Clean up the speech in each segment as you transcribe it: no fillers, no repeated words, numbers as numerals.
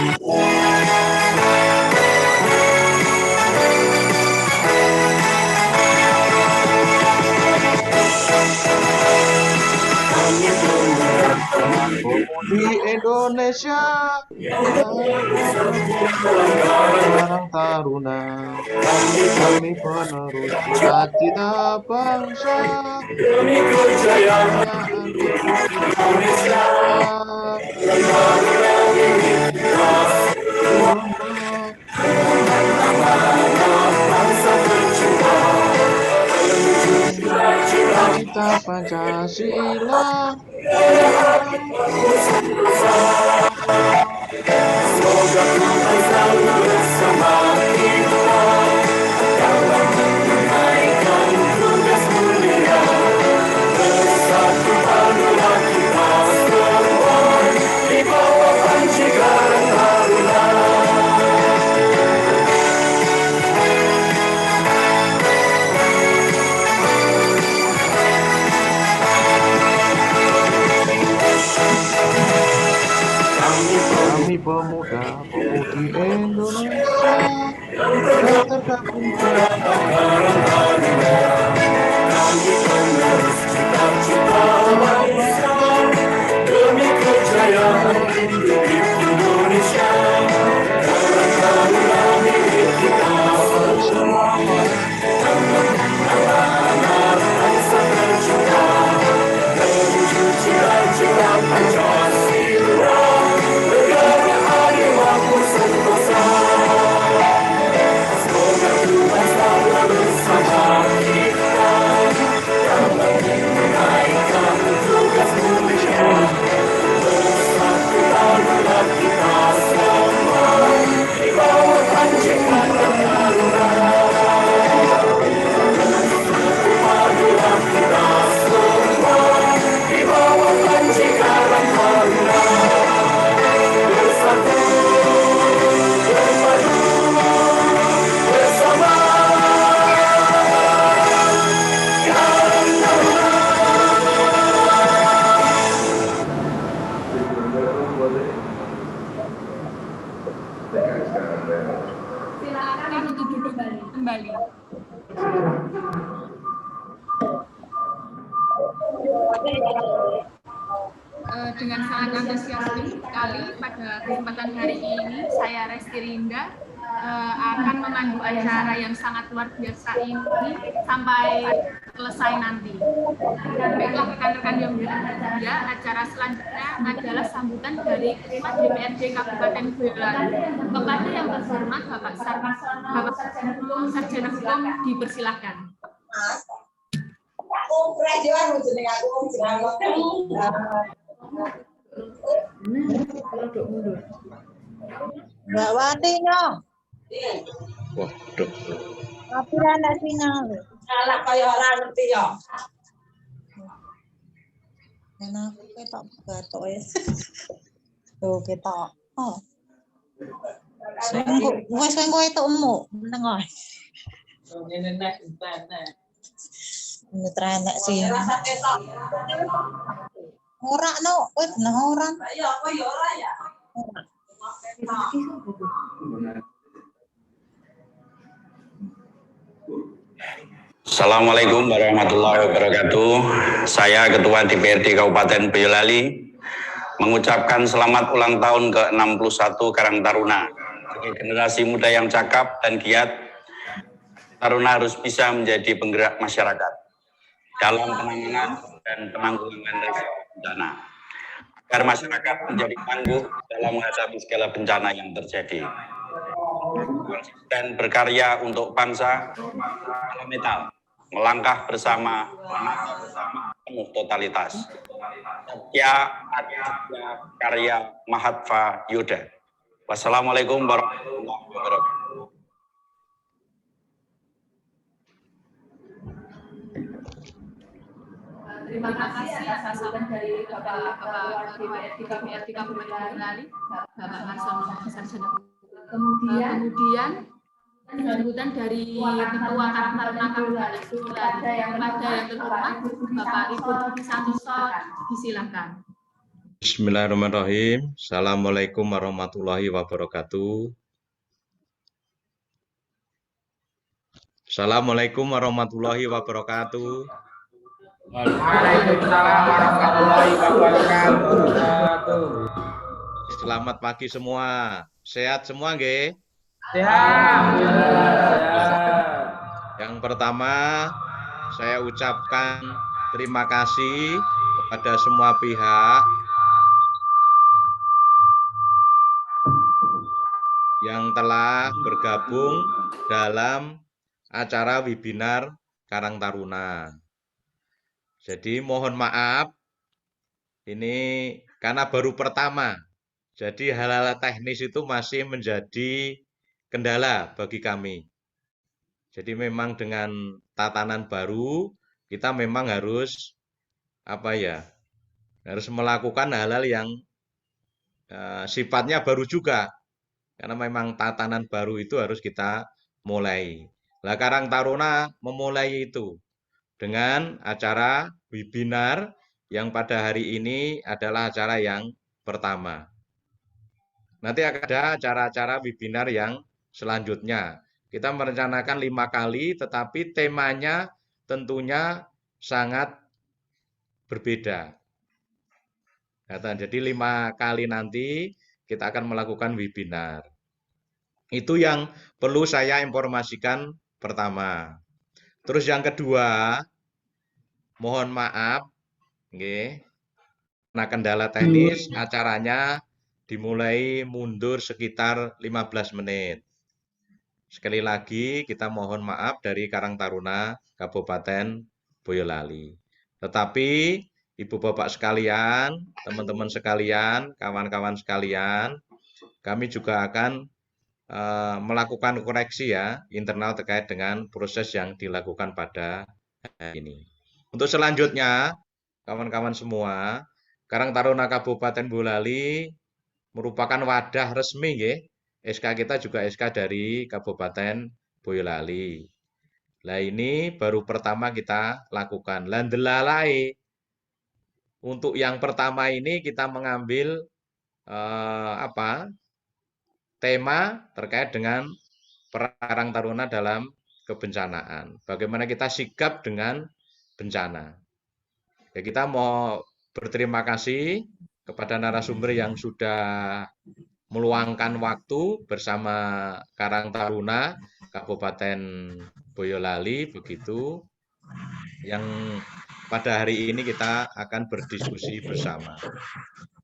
Di Indonesia, Karang Taruna, kami penerus cita-cita bangsa, demi kejayaan Indonesia. Cita Pancasila. Semoga Tuhan selalu bersama kita dalam menunaikan tugas mulia. Bersatu padulah kita semua di bawah panji Karang Taruna. Kami pemuda-pemudi Indonesia yang tergabung dalam Karang Taruna. Kami penerus cita-cita bangsa demi kejayaan Republik Indonesia. Karang Taruna milik kita semua. Anak-anak bangsa tercinta menuju cita-cita Pancasila. Semoga Tuhan selalu bersama kita dalam menunaikan tugas mulia. Bersatu padulah kita semua di bawah panji Karang Taruna. Bersatu padulah kita semua di bawah panji Karang Taruna. Bersatu silakan untuk duduk kembali. Dengan sangat antusias sekali pada kesempatan hari ini saya Resti Rinda akan memandu acara yang sangat luar biasa ini sampai selesai nanti. Baiklah rekan-rekan yang berbahagia, acara selanjutnya adalah sambutan dari Ketua DPRD Kabupaten Boyolali. Kepada yang terhormat Bapak Sarjana Hukum dipersilakan. Mbak Wati nyo. Waduh. Tapi ada sinyal. Salah kaya ora ngerti ya. Enak ketok gatok wis. Tuh ketok. Oh. Wes itu emu meneng ae. Ngene nek internet. Internet sih. Rasa ketok. Ora no, kowe beneng ora. Ya apa ya ora ya. Assalamualaikum warahmatullahi wabarakatuh. Saya Ketua DPRD Kabupaten Boyolali mengucapkan selamat ulang tahun ke-61 Karang Taruna. Sebagai generasi muda yang cakap dan giat, Taruna harus bisa menjadi penggerak masyarakat dalam penanganan dan penanggulangan risiko bencana, agar masyarakat menjadi tangguh dalam menghadapi segala bencana yang terjadi. Dan berkarya untuk bangsa, fundamental, melangkah bersama penuh totalitas. Satya Aditya Karya Mahatma Yuda. Wassalamualaikum warahmatullahi wabarakatuh. Terima kasih atas sambutan dari Bapak DPRD Kabupaten Boyolali, Bapak Marsono Sarjana. Kemudian sambutan dari Ketua Karang Taruna Kabupaten Boyolali kepada yang terhormat Bapak Ibu Santoso, disilakan. Bismillahirrahmanirrahim. Assalamualaikum warahmatullahi wabarakatuh. Assalamualaikum warahmatullahi wabarakatuh. Waalaikumsalam warahmatullahi wabarakatuh. Selamat pagi semua. Sehat semua nggih? Sehat. Yang pertama, saya ucapkan terima kasih kepada semua pihak yang telah bergabung dalam acara webinar Karang Taruna. Jadi mohon maaf, ini karena baru pertama, jadi hal-hal teknis itu masih menjadi kendala bagi kami. Jadi memang dengan tatanan baru, kita memang harus harus melakukan hal-hal yang sifatnya baru juga. Karena memang tatanan baru itu harus kita mulai. Nah, Karang Taruna memulai itu dengan acara webinar yang pada hari ini adalah acara yang pertama. Nanti akan ada acara-acara webinar yang selanjutnya. Kita merencanakan 5 kali, tetapi temanya tentunya sangat berbeda. Jadi 5 kali nanti kita akan melakukan webinar. Itu yang perlu saya informasikan pertama. Terus yang kedua, mohon maaf, karena kendala teknis, acaranya dimulai mundur sekitar 15 menit. Sekali lagi kita mohon maaf dari Karang Taruna Kabupaten Boyolali. Tetapi Ibu Bapak sekalian, teman-teman sekalian, kawan-kawan sekalian, kami juga akan melakukan koreksi ya internal terkait dengan proses yang dilakukan pada hari ini. Untuk selanjutnya, kawan-kawan semua, Karang Taruna Kabupaten Boyolali merupakan wadah resmi ya. SK kita juga SK dari Kabupaten Boyolali. Nah ini baru pertama kita lakukan. Landelalai. Untuk yang pertama ini kita mengambil tema terkait dengan peran Karang Taruna dalam kebencanaan. Bagaimana kita sigap dengan bencana. Ya, kita mau berterima kasih kepada narasumber yang sudah meluangkan waktu bersama Karang Taruna Kabupaten Boyolali begitu yang pada hari ini kita akan berdiskusi bersama.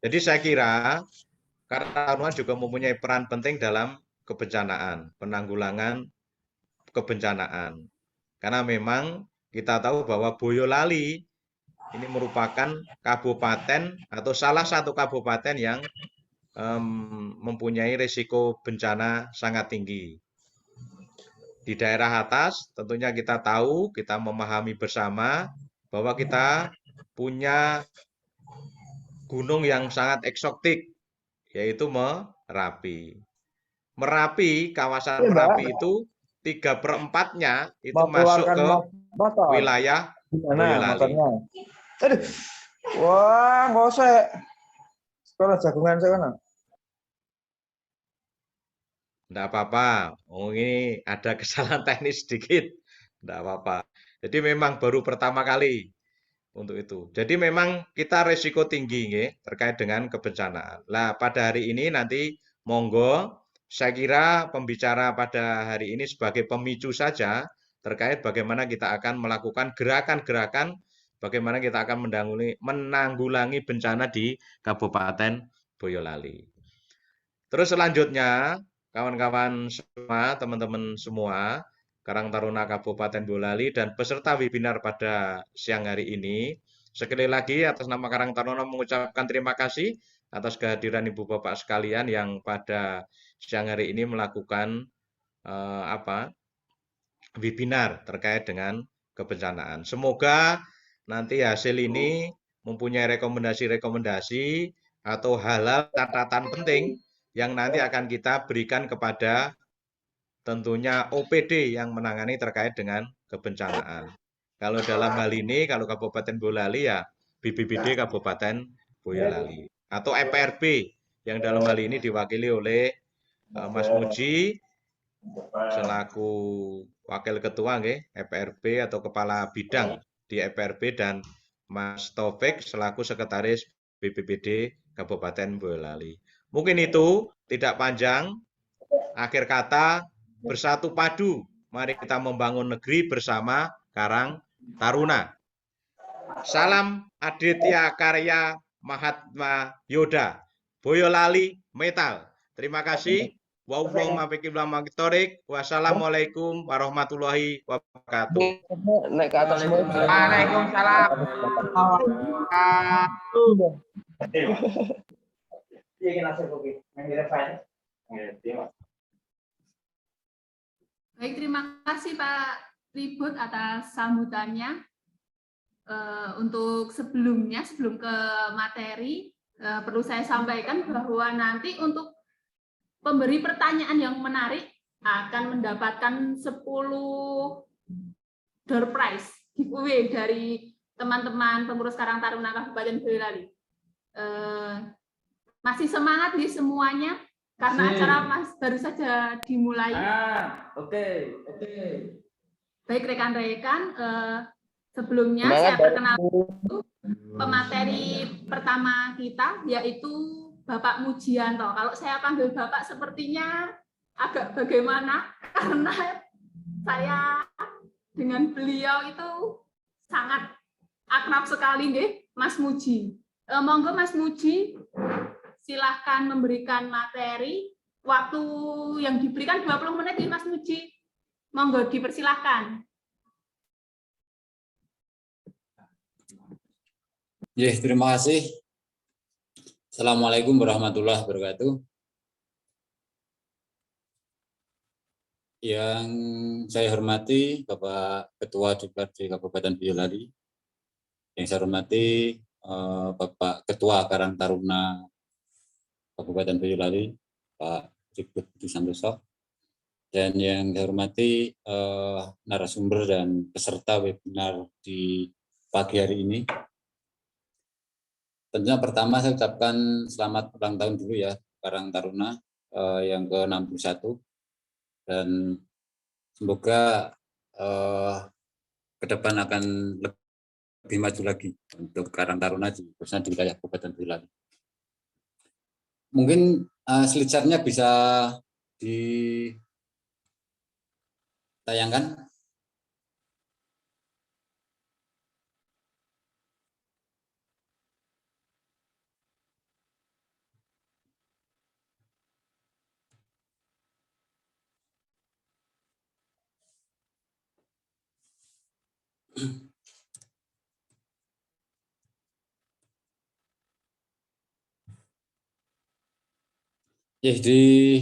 Jadi saya kira Karang Taruna juga mempunyai peran penting dalam kebencanaan, penanggulangan kebencanaan. Karena memang kita tahu bahwa Boyolali ini merupakan kabupaten atau salah satu kabupaten yang mempunyai risiko bencana sangat tinggi. Di daerah atas tentunya kita tahu, kita memahami bersama bahwa kita punya gunung yang sangat eksotik, yaitu Merapi. Merapi, kawasan Merapi itu 3/4-nya itu masuk ke wilayah Boyolali. Aduh. Wah, nggak usah. Sekolah jagungan saya kan. Enggak apa-apa. Oh, ini ada kesalahan teknis sedikit. Enggak apa-apa. Jadi memang baru pertama kali untuk itu. Jadi memang kita risiko tinggi terkait dengan kebencanaan. Nah, pada hari ini nanti monggo saya kira pembicara pada hari ini sebagai pemicu saja terkait bagaimana kita akan melakukan gerakan-gerakan bagaimana kita akan menanggulangi bencana di Kabupaten Boyolali. Terus selanjutnya kawan-kawan semua, teman-teman semua, Karang Taruna Kabupaten Boyolali dan peserta webinar pada siang hari ini, sekali lagi atas nama Karang Taruna mengucapkan terima kasih atas kehadiran Ibu Bapak sekalian yang pada siang hari ini melakukan webinar terkait dengan kebencanaan. Semoga nanti hasil ini mempunyai rekomendasi-rekomendasi atau hal-hal catatan penting yang nanti akan kita berikan kepada tentunya OPD yang menangani terkait dengan kebencanaan. Kalau dalam hal ini, kalau Kabupaten Boyolali ya BPBD Kabupaten Boyolali. atau EPRB yang dalam hal ini diwakili oleh Mas Muji selaku Wakil Ketua EPRB atau Kepala Bidang di EPRB dan Mas Taufik selaku Sekretaris BPBD Kabupaten Boyolali. Mungkin itu tidak panjang. Akhir kata, bersatu padu, mari kita membangun negeri bersama Karang Taruna. Salam Aditya Karya Mahatma Yoda, Boyolali Metal. Terima kasih. Wassalamualaikum warahmatullahi wabarakatuh. Naik ke atas semua. Waalaikumsalam. Baik, terima kasih Pak Ribut atas sambutannya. Untuk sebelum ke materi, perlu saya sampaikan bahwa nanti untuk pemberi pertanyaan yang menarik akan mendapatkan 10 door prize giveaway dari teman-teman pengurus Karang Taruna Kabupaten Boyolali. Masih semangat nih semuanya karena acara baru saja dimulai. Oke. Baik rekan-rekan, sebelumnya saya perkenalkan pemateri pertama kita yaitu Bapak Mujianto. Kalau saya panggil Bapak sepertinya agak bagaimana karena saya dengan beliau itu sangat akrab sekali, Mas Muji. Monggo Mas Muji, silahkan memberikan materi. Waktu yang diberikan 20 menit nih Mas Muji. Monggo dipersilahkan. Terima kasih. Assalamualaikum warahmatullahi wabarakatuh. Yang saya hormati Bapak Ketua DPRD Kabupaten Boyolali, yang saya hormati Bapak Ketua Karang Taruna Kabupaten Boyolali, Pak Ribut Budi Santoso, dan yang saya hormati narasumber dan peserta webinar di pagi hari ini. Tentunya pertama saya ucapkan selamat ulang tahun dulu ya Karang Taruna yang ke-61, dan semoga ke depan akan lebih maju lagi untuk Karang Taruna khususnya di wilayah Kabupaten Boyolali. Mungkin slide chart-nya bisa ditayangkan. Di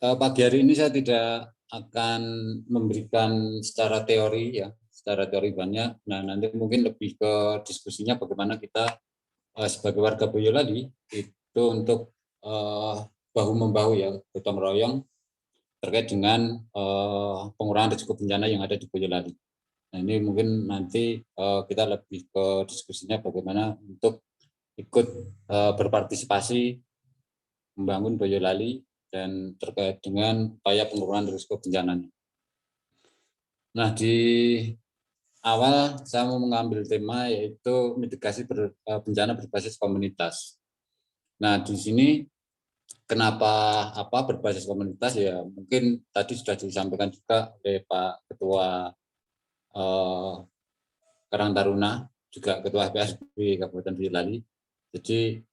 pagi hari ini saya tidak akan memberikan secara teori ya, secara teori banyak. Nah, nanti mungkin lebih ke diskusinya bagaimana kita sebagai warga Boyolali itu untuk bahu membahu ya, gotong royong terkait dengan pengurangan risiko bencana yang ada di Boyolali. Nah, ini mungkin nanti kita lebih ke diskusinya bagaimana untuk ikut berpartisipasi membangun Boyolali dan terkait dengan upaya pengurangan risiko bencananya. Nah, di awal saya mau mengambil tema yaitu mitigasi bencana berbasis komunitas. Nah, di sini kenapa berbasis komunitas ya, mungkin tadi sudah disampaikan juga oleh Pak Ketua Karang Taruna, juga Ketua PSB Kabupaten Boyolali. Jadi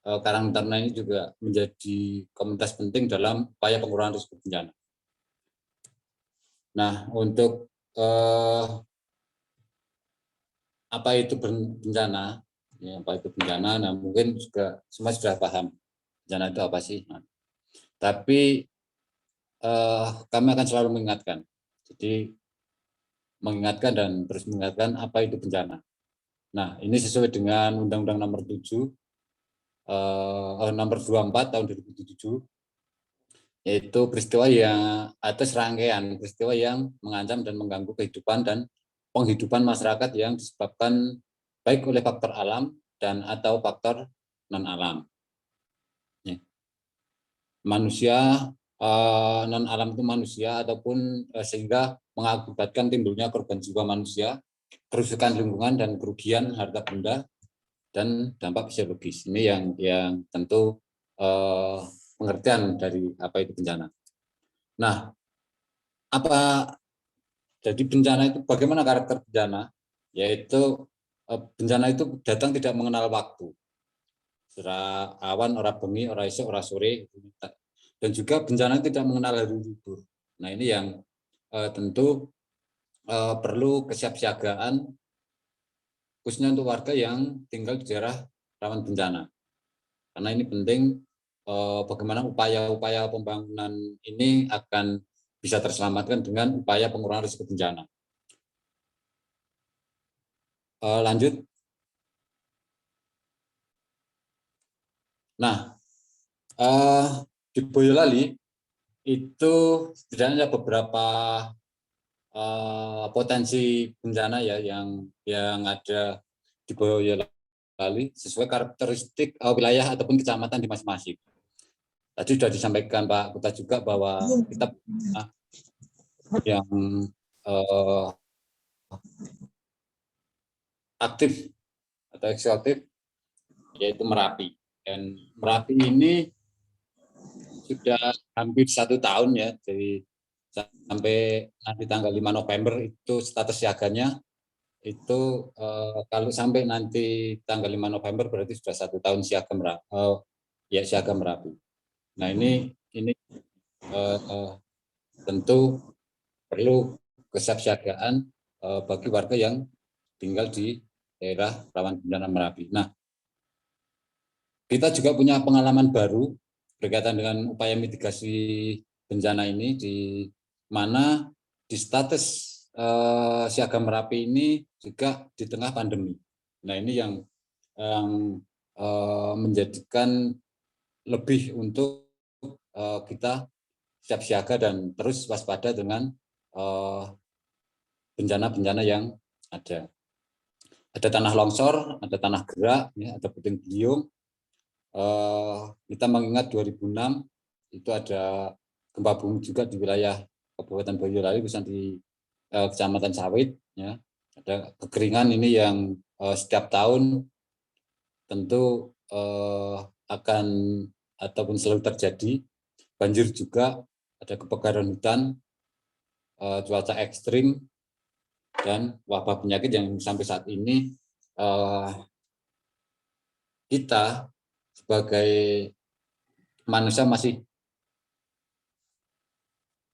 Karang Taruna ini juga menjadi komunitas penting dalam upaya pengurangan risiko bencana. Nah, untuk apa itu bencana? Ya, apa itu bencana? Nah, mungkin juga semua sudah paham bencana itu apa sih. Nah, tapi kami akan selalu mengingatkan. Jadi mengingatkan dan terus mengingatkan apa itu bencana. Nah, ini sesuai dengan Undang-Undang Nomor 7 Nomor 24 tahun 2007, yaitu peristiwa yang atau serangkaian peristiwa yang mengancam dan mengganggu kehidupan dan penghidupan masyarakat yang disebabkan baik oleh faktor alam dan atau faktor non alam. Ya. Manusia non alam itu manusia ataupun sehingga mengakibatkan timbulnya korban jiwa manusia, kerusakan lingkungan dan kerugian harta benda dan dampak fisiologis. Ini yang tentu pengertian dari apa itu bencana. Nah, jadi bencana itu bagaimana karakter bencana? Yaitu bencana itu datang tidak mengenal waktu. Ora awan, ora bengi, ora esok, ora sore, dan juga bencana tidak mengenal hari libur. Nah, ini yang tentu perlu kesiapsiagaan khususnya untuk warga yang tinggal di daerah rawan bencana. Karena ini penting bagaimana upaya-upaya pembangunan ini akan bisa terselamatkan dengan upaya pengurangan risiko bencana. Lanjut. Nah, di Boyolali itu setidaknya beberapa potensi bencana ya yang ada di Boyolali sesuai karakteristik wilayah ataupun kecamatan di masing-masing. Tadi sudah disampaikan Pak Kuta juga bahwa kita yang aktif atau eksklusif yaitu Merapi. Dan Merapi ini sudah hampir 1 tahun ya, jadi sampai nanti tanggal 5 November itu status siaganya itu kalau sampai nanti tanggal 5 November berarti sudah 1 tahun siaga Merapi. Nah ini tentu perlu kesiapsiagaan bagi warga yang tinggal di daerah rawan bencana Merapi. Nah, kita juga punya pengalaman baru berkaitan dengan upaya mitigasi bencana ini, di mana di status siaga Merapi ini juga di tengah pandemi. Nah, ini yang menjadikan lebih untuk kita siap siaga dan terus waspada dengan bencana-bencana yang ada. Ada tanah longsor, ada tanah gerak, ya, ada puting beliung. Kita mengingat 2006 itu ada gempa bumi juga di wilayah Kabupaten Boyolali, khususnya di Kecamatan Sawit. Ya. Ada kekeringan ini yang setiap tahun tentu akan ataupun selalu terjadi. Banjir juga, ada kebakaran hutan, cuaca ekstrim, dan wabah penyakit yang sampai saat ini kita sebagai manusia masih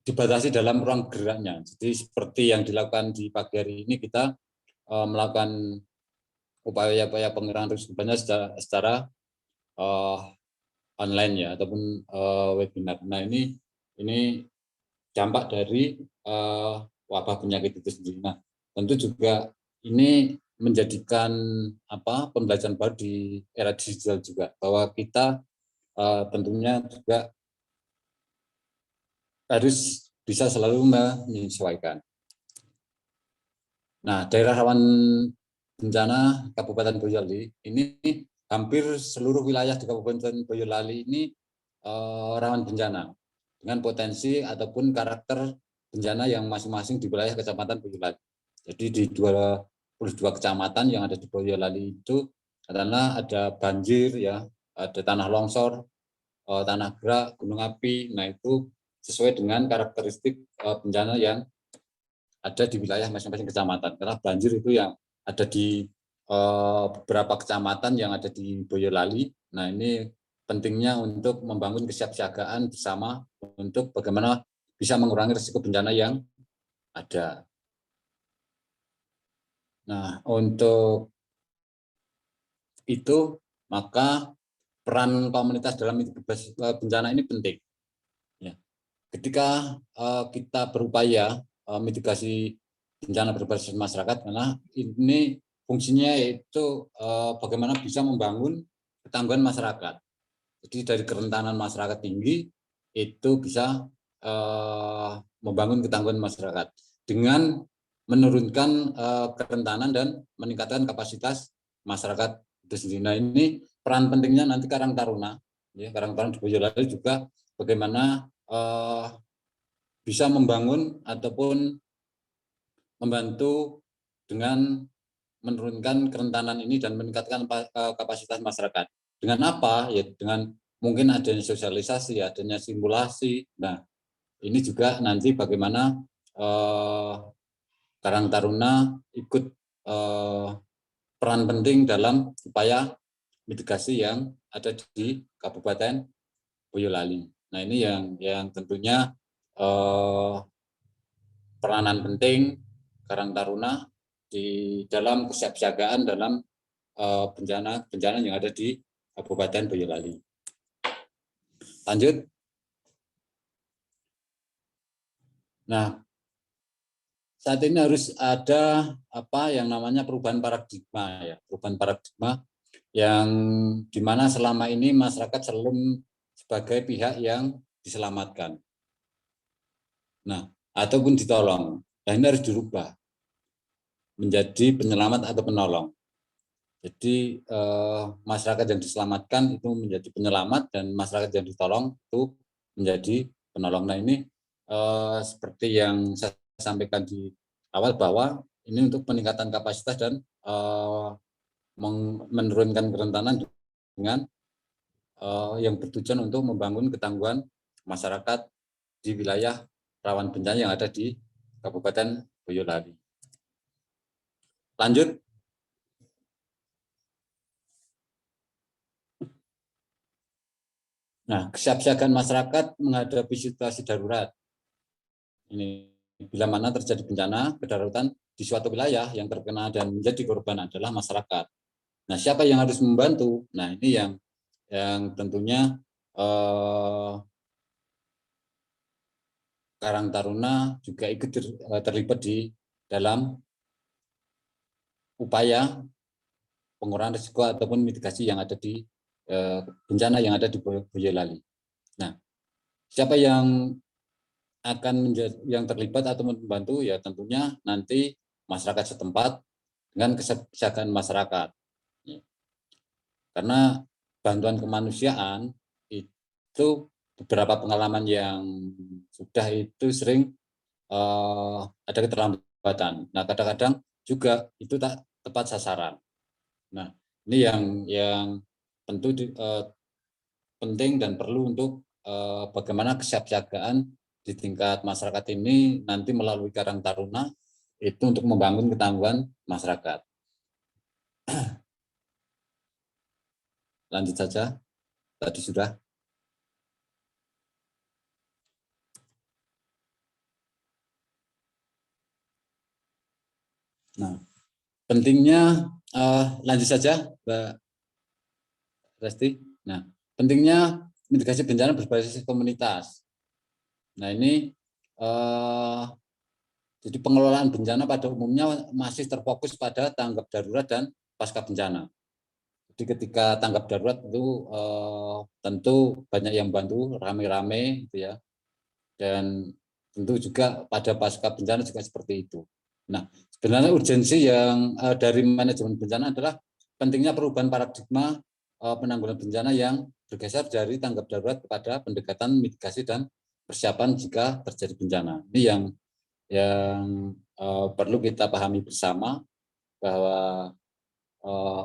dibatasi dalam ruang geraknya. Jadi seperti yang dilakukan di pagi hari ini, kita melakukan upaya-upaya pengurangan risiko bencana secara online ya, ataupun webinar. Nah ini dampak dari wabah penyakit itu sendiri. Nah, tentu juga ini menjadikan pembelajaran baru di era digital juga, bahwa kita tentunya juga harus bisa selalu menyesuaikan. Nah, daerah rawan bencana Kabupaten Boyolali ini hampir seluruh wilayah di Kabupaten Boyolali ini rawan bencana dengan potensi ataupun karakter bencana yang masing-masing di wilayah Kecamatan Boyolali. Jadi di 22 kecamatan yang ada di Boyolali itu adalah ada banjir ya, ada tanah longsor, tanah gerak, gunung api. Nah, itu sesuai dengan karakteristik bencana yang ada di wilayah masing-masing kecamatan. Karena banjir itu yang ada di beberapa kecamatan yang ada di Boyolali. Nah, ini pentingnya untuk membangun kesiapsiagaan bersama untuk bagaimana bisa mengurangi risiko bencana yang ada. Nah, untuk itu maka peran komunitas dalam mitigasi bencana ini penting. Ya. Ketika kita berupaya mitigasi bencana berbasis masyarakat, karena ini fungsinya yaitu bagaimana bisa membangun ketangguhan masyarakat. Jadi dari kerentanan masyarakat tinggi itu bisa membangun ketangguhan masyarakat dengan menurunkan kerentanan dan meningkatkan kapasitas masyarakat itu sendiri. Nah, ini peran pentingnya nanti Karang Taruna, ya, Karang Taruna di Boyolali juga bagaimana bisa membangun ataupun membantu dengan menurunkan kerentanan ini dan meningkatkan kapasitas masyarakat. Dengan apa? Ya dengan mungkin adanya sosialisasi, adanya simulasi. Nah, ini juga nanti bagaimana Karang Taruna ikut peran penting dalam upaya mitigasi yang ada di Kabupaten Boyolali. Nah, ini yang tentunya peranan penting Karang Taruna di dalam kesiapsiagaan dalam bencana yang ada di Kabupaten Boyolali. Lanjut. Nah, saat ini harus ada apa yang namanya perubahan paradigma, ya, perubahan paradigma yang dimana selama ini masyarakat selalu sebagai pihak yang diselamatkan. Nah, ataupun ditolong. Nah, ini harus dirubah menjadi penyelamat atau penolong. Jadi masyarakat yang diselamatkan itu menjadi penyelamat dan masyarakat yang ditolong itu menjadi penolong. Nah, ini seperti yang saya sampaikan di awal bahwa ini untuk peningkatan kapasitas dan menurunkan kerentanan dengan yang bertujuan untuk membangun ketangguhan masyarakat di wilayah rawan bencana yang ada di Kabupaten Boyolali. Lanjut. Nah, kesiapsiagaan masyarakat menghadapi situasi darurat. Ini bila mana terjadi bencana kedaruratan di suatu wilayah yang terkena dan menjadi korban adalah masyarakat. Nah, siapa yang harus membantu? Nah, ini yang tentunya Karang Taruna juga ikut terlibat di dalam upaya pengurangan risiko ataupun mitigasi yang ada di bencana yang ada di Boyolali. Nah, siapa yang akan yang terlibat atau membantu? Ya tentunya nanti masyarakat setempat dengan kesiapsiagaan masyarakat. Karena bantuan kemanusiaan itu beberapa pengalaman yang sudah itu sering ada keterlambatan. Nah, kadang-kadang juga itu tak tepat sasaran. Nah, ini yang tentu penting dan perlu untuk bagaimana kesiapsiagaan di tingkat masyarakat ini nanti melalui Karang Taruna itu untuk membangun ketangguhan masyarakat. Lanjut saja, tadi sudah. Nah, pentingnya lanjut saja, Mbak Resti. Nah, pentingnya mitigasi bencana berbasis komunitas. Nah, ini jadi pengelolaan bencana pada umumnya masih terfokus pada tanggap darurat dan pasca bencana. Jadi ketika tanggap darurat itu tentu banyak yang bantu rame-rame, gitu ya. Dan tentu juga pada pasca bencana juga seperti itu. Nah, sebenarnya urgensi yang dari manajemen bencana adalah pentingnya perubahan paradigma penanggulangan bencana yang bergeser dari tanggap darurat kepada pendekatan mitigasi dan persiapan jika terjadi bencana. Ini yang perlu kita pahami bersama bahwa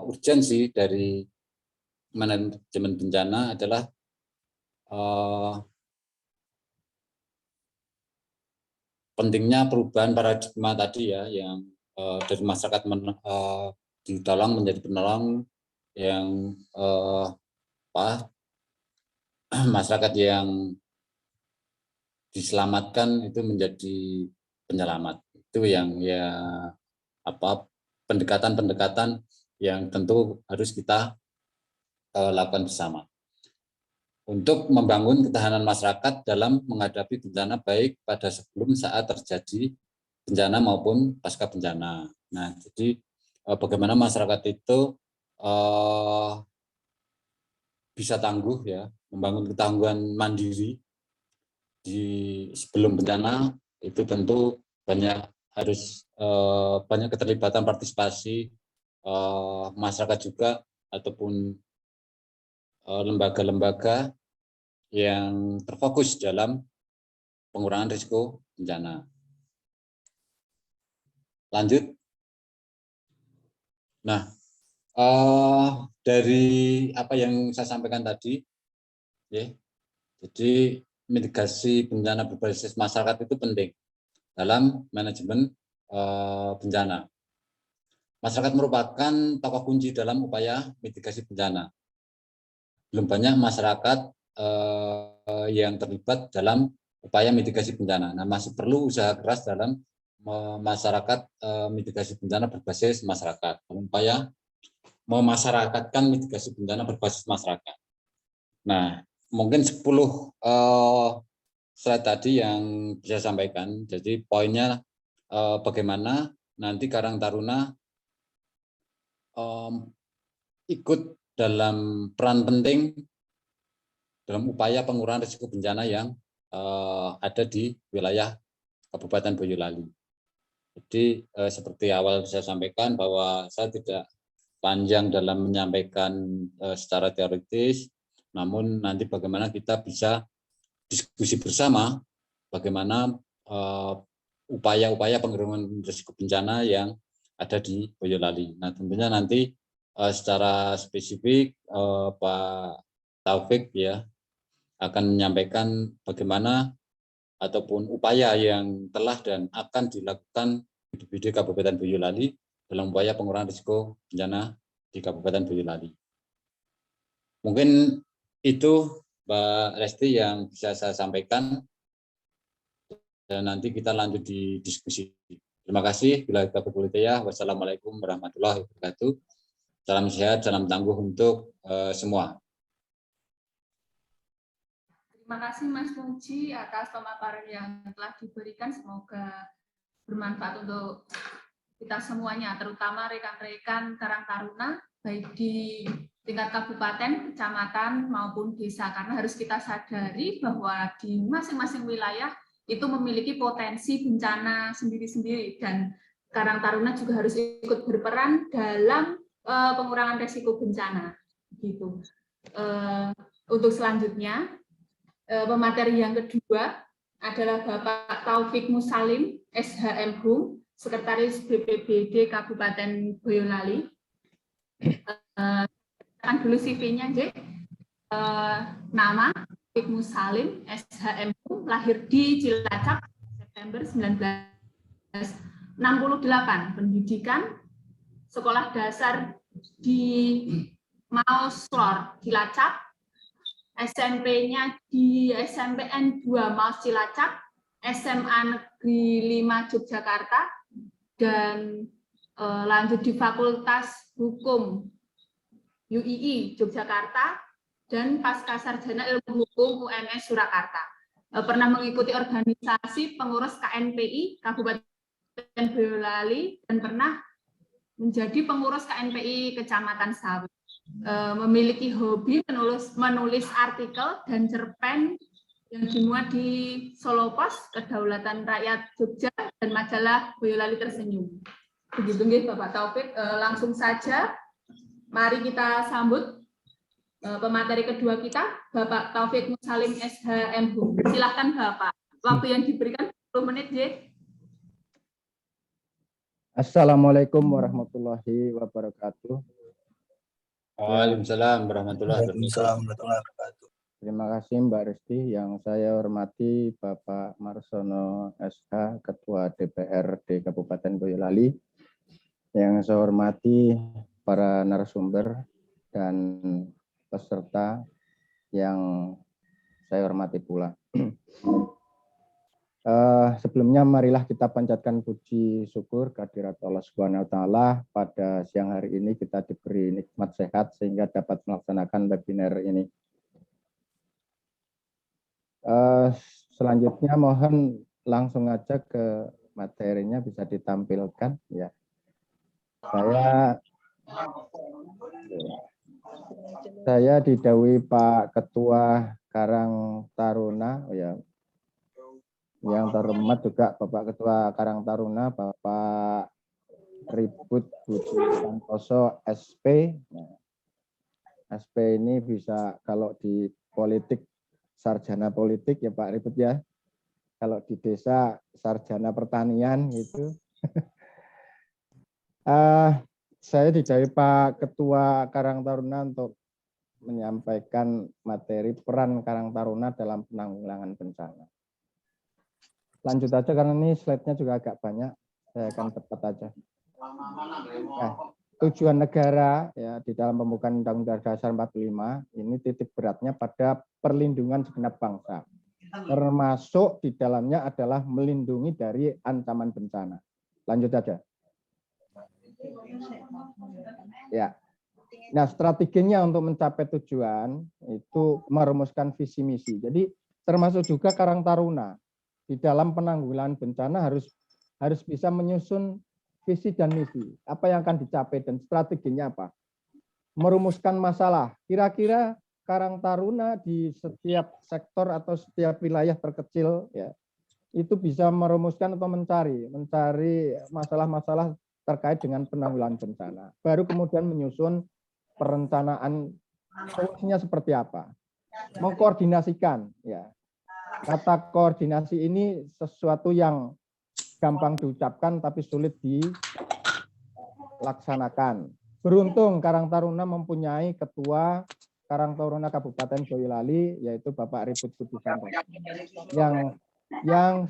urgensi dari manajemen bencana adalah pentingnya perubahan paradigma tadi ya, yang dari masyarakat ditolong menjadi penolong, yang masyarakat yang diselamatkan itu menjadi penyelamat. Itu yang pendekatan-pendekatan yang tentu harus kita lakukan bersama untuk membangun ketahanan masyarakat dalam menghadapi bencana baik pada sebelum, saat terjadi bencana maupun pasca bencana. Nah, jadi bagaimana masyarakat itu bisa tangguh ya, membangun ketangguhan mandiri di sebelum bencana itu tentu harus banyak keterlibatan partisipasi masyarakat juga ataupun lembaga-lembaga yang terfokus dalam pengurangan risiko bencana. Lanjut. Nah, dari apa yang saya sampaikan tadi, ya, jadi mitigasi bencana berbasis masyarakat itu penting dalam manajemen bencana. Masyarakat merupakan tokoh kunci dalam upaya mitigasi bencana. Belum banyak masyarakat yang terlibat dalam upaya mitigasi bencana. Nah, masih perlu usaha keras dalam masyarakat mitigasi bencana berbasis masyarakat. Upaya memasyarakatkan mitigasi bencana berbasis masyarakat. Nah, mungkin 10 slide tadi yang bisa saya sampaikan. Jadi poinnya bagaimana nanti Karang Taruna ikut dalam peran penting dalam upaya pengurangan risiko bencana yang ada di wilayah Kabupaten Boyolali. Jadi seperti awal saya sampaikan bahwa saya tidak panjang dalam menyampaikan secara teoritis, namun nanti bagaimana kita bisa diskusi bersama bagaimana upaya-upaya pengurangan risiko bencana yang ada di Boyolali. Nah, tentunya nanti secara spesifik Pak Taufik ya akan menyampaikan bagaimana ataupun upaya yang telah dan akan dilakukan BPBD Kabupaten Boyolali dalam upaya pengurangan risiko bencana di Kabupaten Boyolali. Mungkin itu Mbak Resti yang bisa saya sampaikan dan nanti kita lanjut di diskusi. Terima kasih. Bila kita berkuliah, wassalamualaikum warahmatullahi wabarakatuh. Salam sehat, salam tangguh untuk semua. Terima kasih Mas Muji atas pemaparan yang telah diberikan. Semoga bermanfaat untuk kita semuanya, terutama rekan-rekan Karang Taruna, baik di tingkat kabupaten, kecamatan, maupun desa. Karena harus kita sadari bahwa di masing-masing wilayah itu memiliki potensi bencana sendiri-sendiri. Dan Karang Taruna juga harus ikut berperan dalam pengurangan risiko bencana. Gitu. Untuk selanjutnya, pemateri yang kedua adalah Bapak Taufik Musalim, SHM Hum, Sekretaris BPBD Kabupaten Boyolali. Akan dulu CV-nya, nama Taufik Musalim, SHM Hum, lahir di Cilacap, September 1968, pendidikan sekolah dasar di Mauslor, Cilacap, SMP-nya di SMPN 2 Maus Cilacap, SMA Negeri 5 Yogyakarta, dan lanjut di Fakultas Hukum UII Yogyakarta, dan pasca sarjana ilmu hukum UNS Surakarta. Pernah mengikuti organisasi pengurus KNPI Kabupaten Boyolali dan pernah menjadi pengurus KNPI Kecamatan Sawit. Memiliki hobi menulis artikel dan cerpen yang dimuat di Solo Pos, Kedaulatan Rakyat Jogja, dan majalah Boyolali Tersenyum. Begitu nggih Bapak Taufik. Langsung saja mari kita sambut pemateri kedua kita, Bapak Taufik Musalim SHM Hum. Silakan Bapak. Waktu yang diberikan 10 menit, nggih. Assalamualaikum warahmatullahi wabarakatuh. Waalaikumsalam warahmatullahi wabarakatuh. Terima kasih Mbak Resti. Yang saya hormati Bapak Marsono SH, Ketua DPRD Kabupaten Boyolali. Yang saya hormati para narasumber dan peserta yang saya hormati pula. Sebelumnya marilah kita panjatkan puji syukur kehadirat Allah Subhanahu wa taala. Pada siang hari ini kita diberi nikmat sehat sehingga dapat melaksanakan webinar ini. Selanjutnya mohon langsung aja ke materinya, bisa ditampilkan ya. Saya didhawuhi Pak Ketua Karang Taruna ya. Yang terhormat juga Bapak Ketua Karang Taruna, Bapak Ribut Budi Santoso SP. SP ini bisa kalau di politik sarjana politik ya Pak Ribut ya. Kalau di desa sarjana pertanian gitu. Saya didai Pak Ketua Karang Taruna untuk menyampaikan materi peran Karang Taruna dalam penanggulangan bencana. Lanjut aja karena ini slide-nya juga agak banyak. Saya akan cepat aja. Nah, tujuan negara ya di dalam pembukaan Undang-Undang Dasar 45 ini titik beratnya pada perlindungan segenap bangsa. Termasuk di dalamnya adalah melindungi dari ancaman bencana. Lanjut aja. Ya. Nah, strateginya untuk mencapai tujuan itu merumuskan visi misi. Jadi termasuk juga Karang Taruna di dalam penanggulangan bencana harus bisa menyusun visi dan misi. Apa yang akan dicapai dan strateginya apa? Merumuskan masalah. Kira-kira Karang Taruna di setiap sektor atau setiap wilayah terkecil ya itu bisa merumuskan atau mencari masalah-masalah terkait dengan penanggulangan bencana. Baru kemudian menyusun perencanaan solusinya seperti apa. Mengkoordinasikan ya. Kata koordinasi ini sesuatu yang gampang diucapkan tapi sulit dilaksanakan. Beruntung Karang Taruna mempunyai ketua Karang Taruna Kabupaten Boyolali yaitu Bapak Ribut Budisanto yang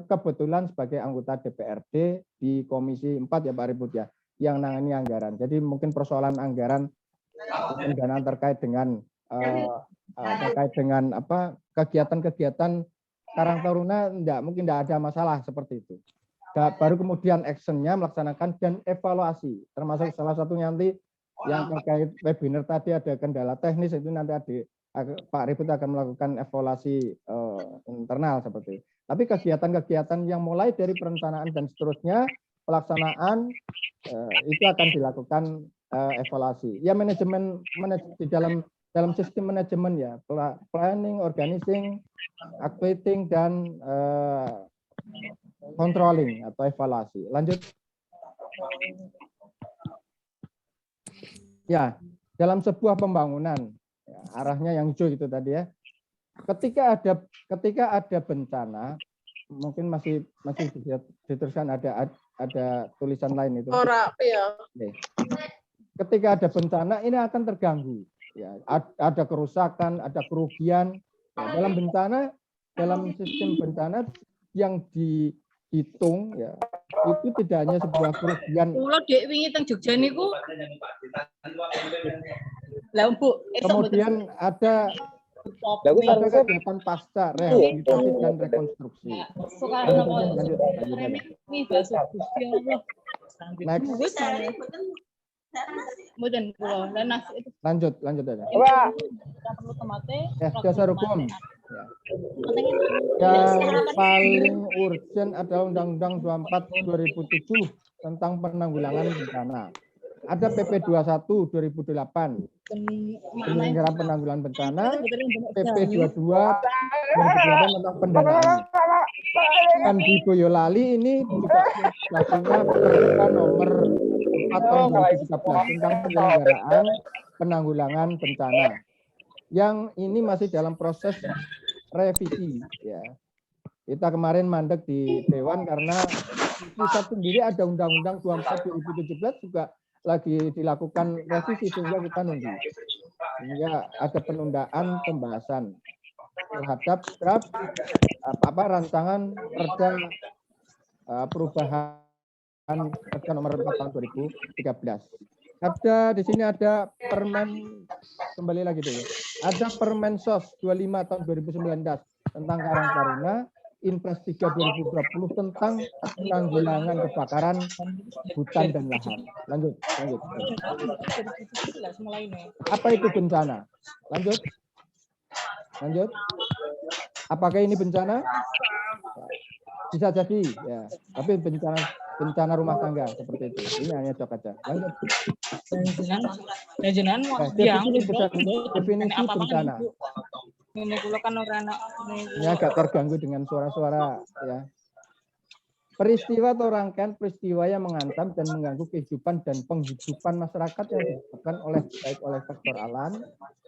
kebetulan sebagai anggota DPRD di Komisi 4 ya Pak Ribut ya, yang nangani anggaran. Jadi mungkin persoalan anggaran pendanaan terkait dengan apa kegiatan-kegiatan Karang Taruna mungkin tidak ada masalah seperti itu. Baru kemudian actionnya melaksanakan dan evaluasi, termasuk salah satunya nanti yang terkait webinar tadi ada kendala teknis itu nanti Pak Ribut akan melakukan evaluasi internal seperti itu. Tapi kegiatan-kegiatan yang mulai dari perencanaan dan seterusnya pelaksanaan itu akan dilakukan evaluasi. Ya manajemen di dalam sistem manajemen ya, planning, organizing, activating dan controlling atau evaluasi. Lanjut. Ya, dalam sebuah pembangunan ya, arahnya yang hijau itu tadi ya. Ketika ada bencana, mungkin masih diteruskan ada tulisan lain itu. Ketika ada bencana ini akan terganggu. Ya, ada kerusakan, ada kerugian. Ya, dalam sistem bencana yang dihitung ya itu tidak hanya sebuah kerugian. Kemudian ada kegiatan pasca rehabilitasi dan rekonstruksi. Lanjut aja. Ya, dasar hukum. Yang paling urgent adalah Undang-Undang 24/2007 tentang penanggulangan bencana. Ada PP 21 2008 penyelenggaraan penanggulangan bencana, PP 22 2008 tentang pendanaan. Dan di Boyolali ini juga dilakukan Perda nomor 4 tahun 2013 tentang penyelenggaraan penanggulangan bencana. Yang ini masih dalam proses revisi ya. Kita kemarin mandek di Dewan karena pusat sendiri ada Undang-Undang 24 2017 juga lagi dilakukan revisi sehingga kita nunggu. Sehingga ada penundaan pembahasan terhadap draft rancangan Perda perubahan Perda nomor 4 tahun 2013. Ada di sini ada Permen kembali lagi dulu. Ada Permensos 25 tahun 2019 tentang Karang Taruna, Inpres 3 2020 tentang penanggulangan kebakaran hutan dan lahan. Lanjut. Apa itu bencana? Lanjut. Apakah ini bencana? Bisa jadi ya, tapi bencana rumah tangga seperti itu. Ini hanya cok aja. Lanjut. Definisi bencana. Ini agak terganggu dengan suara-suara ya. Peristiwa atau rangkaian peristiwa yang mengancam dan mengganggu kehidupan dan penghidupan masyarakat yang disebabkan baik oleh faktor alam,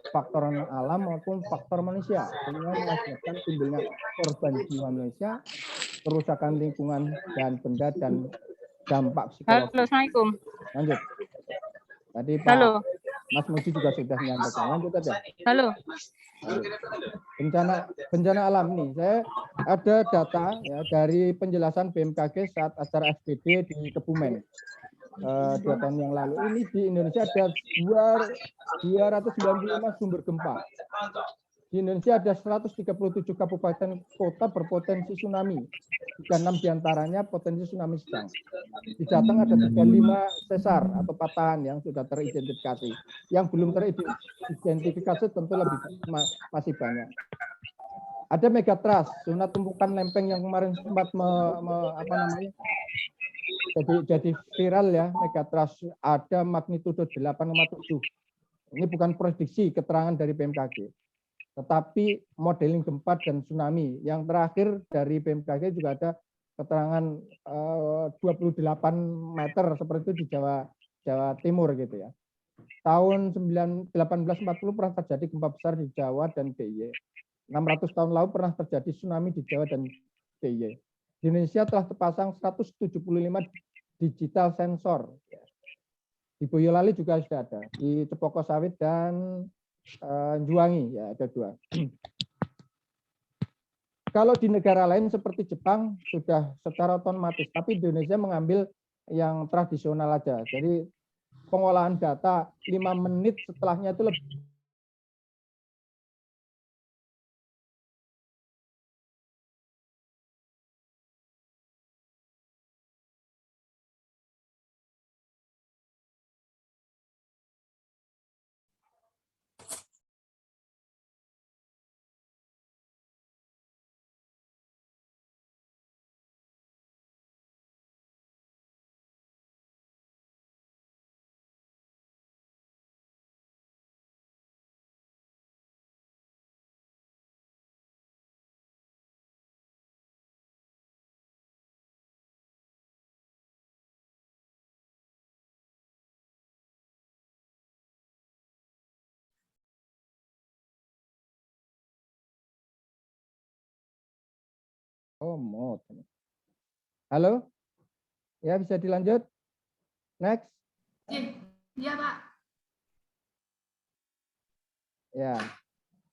faktor non alam maupun faktor manusia, sehingga mengakibatkan timbulnya korban jiwa manusia, kerusakan lingkungan dan benda dan dampak psikologis. Halo, Assalamualaikum. Lanjut. Tadi Pak Halo. Mas Muji juga sudah menyampaikan. Lanjut aja. Halo. Bencana alam nih, saya ada data ya dari penjelasan BMKG saat acara FGD di Kebumen 2 tahun yang lalu. Ini di Indonesia ada 295 sumber gempa. Di Indonesia ada 137 kabupaten kota berpotensi tsunami. 36 diantaranya potensi tsunami sedang. Di Jateng ada 35 sesar atau patahan yang sudah teridentifikasi. Yang belum teridentifikasi tentu masih banyak. Ada megatrust, zona tumpukan lempeng yang kemarin sempat jadi viral ya, megatrust ada magnitudo 8,7. Ini bukan prediksi keterangan dari BMKG. Tetapi modeling gempa dan tsunami. Yang terakhir dari BMKG juga ada keterangan 28 meter seperti itu di Jawa Timur gitu ya. Tahun 1840 pernah terjadi gempa besar di Jawa dan DIY. 600 tahun lalu pernah terjadi tsunami di Jawa dan DIY. Di Indonesia telah terpasang 175 digital sensor. Di Boyolali juga sudah ada. Di Cepoko Sawit dan Juwangi ya ada 2. Kalau di negara lain seperti Jepang sudah secara otomatis, tapi Indonesia mengambil yang tradisional aja. Jadi pengolahan data 5 menit setelahnya itu lebih Halo? Ya, bisa dilanjut? Next. Iya, Pak. Ya.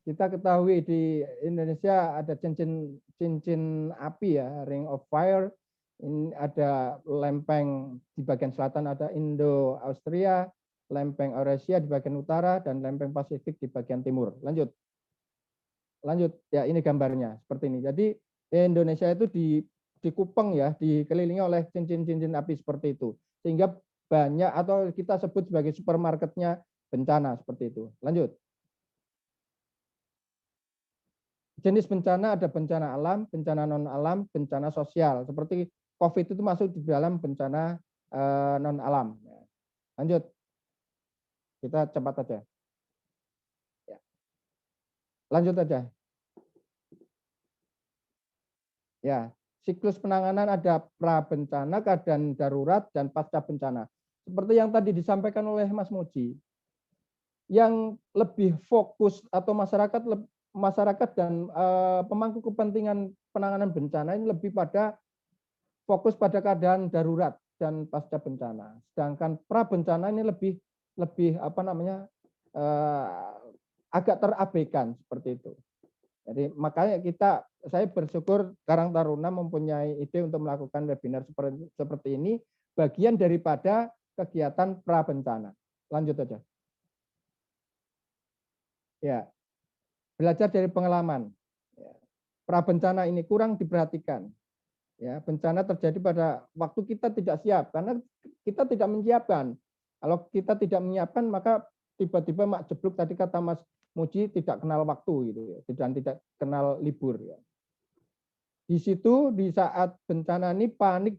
Kita ketahui di Indonesia ada cincin api ya, Ring of Fire. Ini ada lempeng di bagian selatan ada Indo-Austria, lempeng Eurasia di bagian utara dan lempeng Pasifik di bagian timur. Lanjut. Lanjut. Ya, ini gambarnya seperti ini. Jadi Indonesia itu dikupeng ya, dikelilingi oleh cincin-cincin api seperti itu. Sehingga banyak atau kita sebut sebagai supermarketnya bencana seperti itu. Lanjut. Jenis bencana ada bencana alam, bencana non alam, bencana sosial. Seperti COVID itu masuk di dalam bencana non alam. Lanjut. Kita cepat aja. Lanjut aja. Ya, siklus penanganan ada pra bencana, keadaan darurat, dan pasca bencana. Seperti yang tadi disampaikan oleh Mas Muji, yang lebih fokus atau masyarakat dan pemangku kepentingan penanganan bencana ini lebih pada fokus pada keadaan darurat dan pasca bencana. Sedangkan pra bencana ini lebih agak terabaikan seperti itu. Jadi makanya saya bersyukur Karang Taruna mempunyai ide untuk melakukan webinar seperti ini, bagian daripada kegiatan pra bencana. Lanjut aja. Ya, belajar dari pengalaman. Pra bencana ini kurang diperhatikan. Ya, bencana terjadi pada waktu kita tidak siap karena kita tidak menyiapkan. Kalau kita tidak menyiapkan maka tiba-tiba mak jeblok tadi kata Mas Muji tidak kenal waktu gitu ya, dan tidak kenal libur ya. Di situ di saat bencana ini panik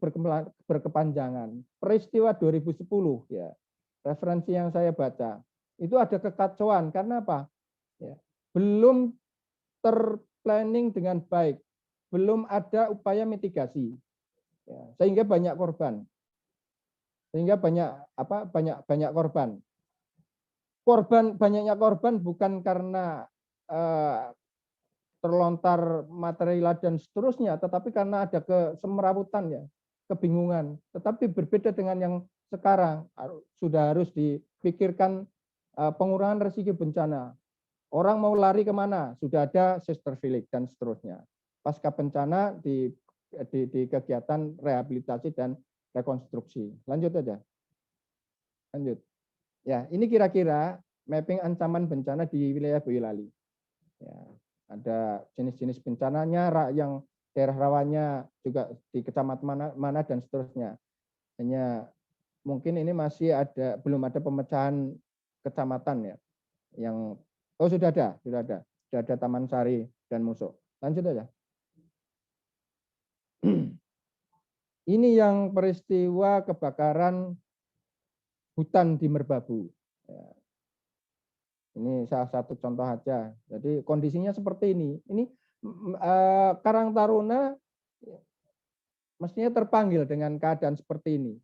berkepanjangan. Peristiwa 2010 ya. Referensi yang saya baca itu ada kekacauan karena apa? Ya, belum terplanning dengan baik, belum ada upaya mitigasi. Ya, sehingga banyak korban. Banyak korban. Banyaknya korban bukan karena terlontar material dan seterusnya, tetapi karena ada kesemrawutan ya, kebingungan. Tetapi berbeda dengan yang sekarang, sudah harus dipikirkan pengurangan risiko bencana. Orang mau lari kemana? Sudah ada sister village dan seterusnya. Pasca bencana di kegiatan rehabilitasi dan rekonstruksi. Lanjut aja. Lanjut. Ya, ini kira-kira mapping ancaman bencana di wilayah Boyolali. Ya, ada jenis-jenis bencananya, yang daerah rawannya juga di kecamatan mana dan seterusnya. Hanya mungkin ini masih belum ada pemecahan kecamatan ya. Yang sudah ada Taman Sari dan Musuh. Lanjut aja. Ini yang peristiwa kebakaran hutan di Merbabu. Ya. Ini salah satu contoh aja. Jadi kondisinya seperti ini. Ini Karang Taruna mestinya terpanggil dengan keadaan seperti ini.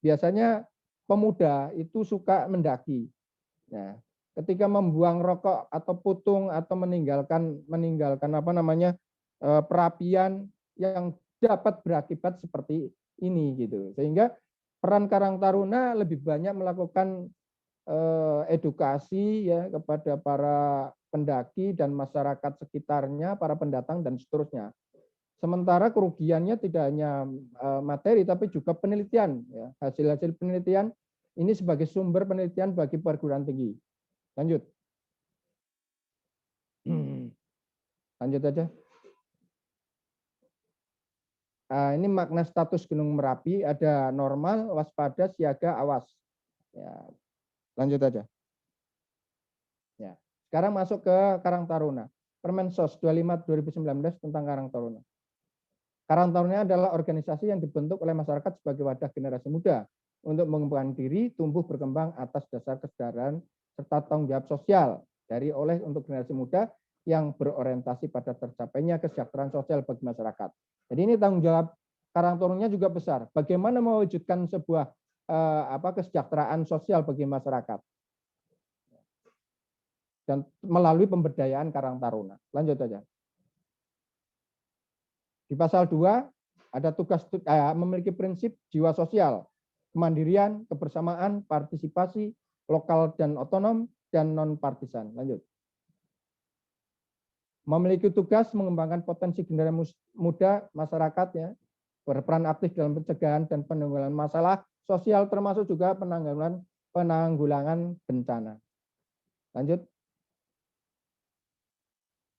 Biasanya pemuda itu suka mendaki. Nah, ketika membuang rokok atau putung atau meninggalkan perapian yang dapat berakibat seperti ini gitu. Sehingga peran Karang Taruna lebih banyak melakukan edukasi ya kepada para pendaki dan masyarakat sekitarnya, para pendatang dan seterusnya. Sementara kerugiannya tidak hanya materi tapi juga penelitian ya. Hasil-hasil penelitian ini sebagai sumber penelitian bagi perguruan tinggi. Lanjut. Lanjut aja. Ini makna status Gunung Merapi, ada normal, waspada, siaga, awas. Ya, lanjut aja. Ya, sekarang masuk ke Karang Taruna. Permensos 25/2019 tentang Karang Taruna. Karang Taruna adalah organisasi yang dibentuk oleh masyarakat sebagai wadah generasi muda untuk mengembangkan diri, tumbuh berkembang atas dasar kesadaran serta tanggung jawab sosial untuk generasi muda yang berorientasi pada tercapainya kesejahteraan sosial bagi masyarakat. Jadi ini tanggung jawab Karang Taruna juga besar. Bagaimana mewujudkan sebuah kesejahteraan sosial bagi masyarakat dan melalui pemberdayaan Karang Taruna. Lanjut aja. Di pasal 2 ada tugas memiliki prinsip jiwa sosial, kemandirian, kebersamaan, partisipasi, lokal dan otonom, dan non-partisan. Lanjut. Memiliki tugas mengembangkan potensi generasi muda masyarakat ya, berperan aktif dalam pencegahan dan penanggulangan masalah sosial termasuk juga penanggulangan bencana. Lanjut.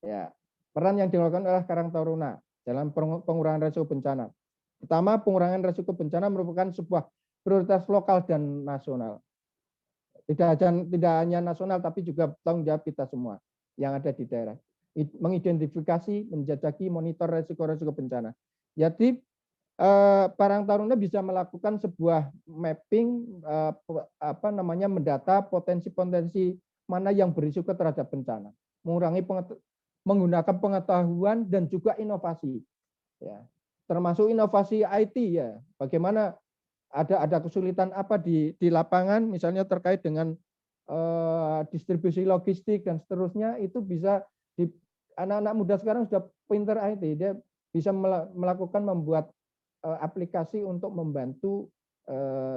Ya, peran yang dilakukan oleh Karang Taruna dalam pengurangan risiko bencana. Pertama, pengurangan risiko bencana merupakan sebuah prioritas lokal dan nasional. Tidak hanya nasional tapi juga tanggung jawab kita semua yang ada di daerah. Mengidentifikasi, menjajaki, monitor risiko-risiko bencana. Jadi Karang Taruna bisa melakukan sebuah mapping mendata potensi-potensi mana yang berisiko terhadap bencana, menggunakan pengetahuan dan juga inovasi ya, termasuk inovasi IT ya. Bagaimana ada kesulitan apa di lapangan misalnya terkait dengan distribusi logistik dan seterusnya, itu bisa anak-anak muda sekarang sudah pinter IT, dia bisa membuat aplikasi untuk membantu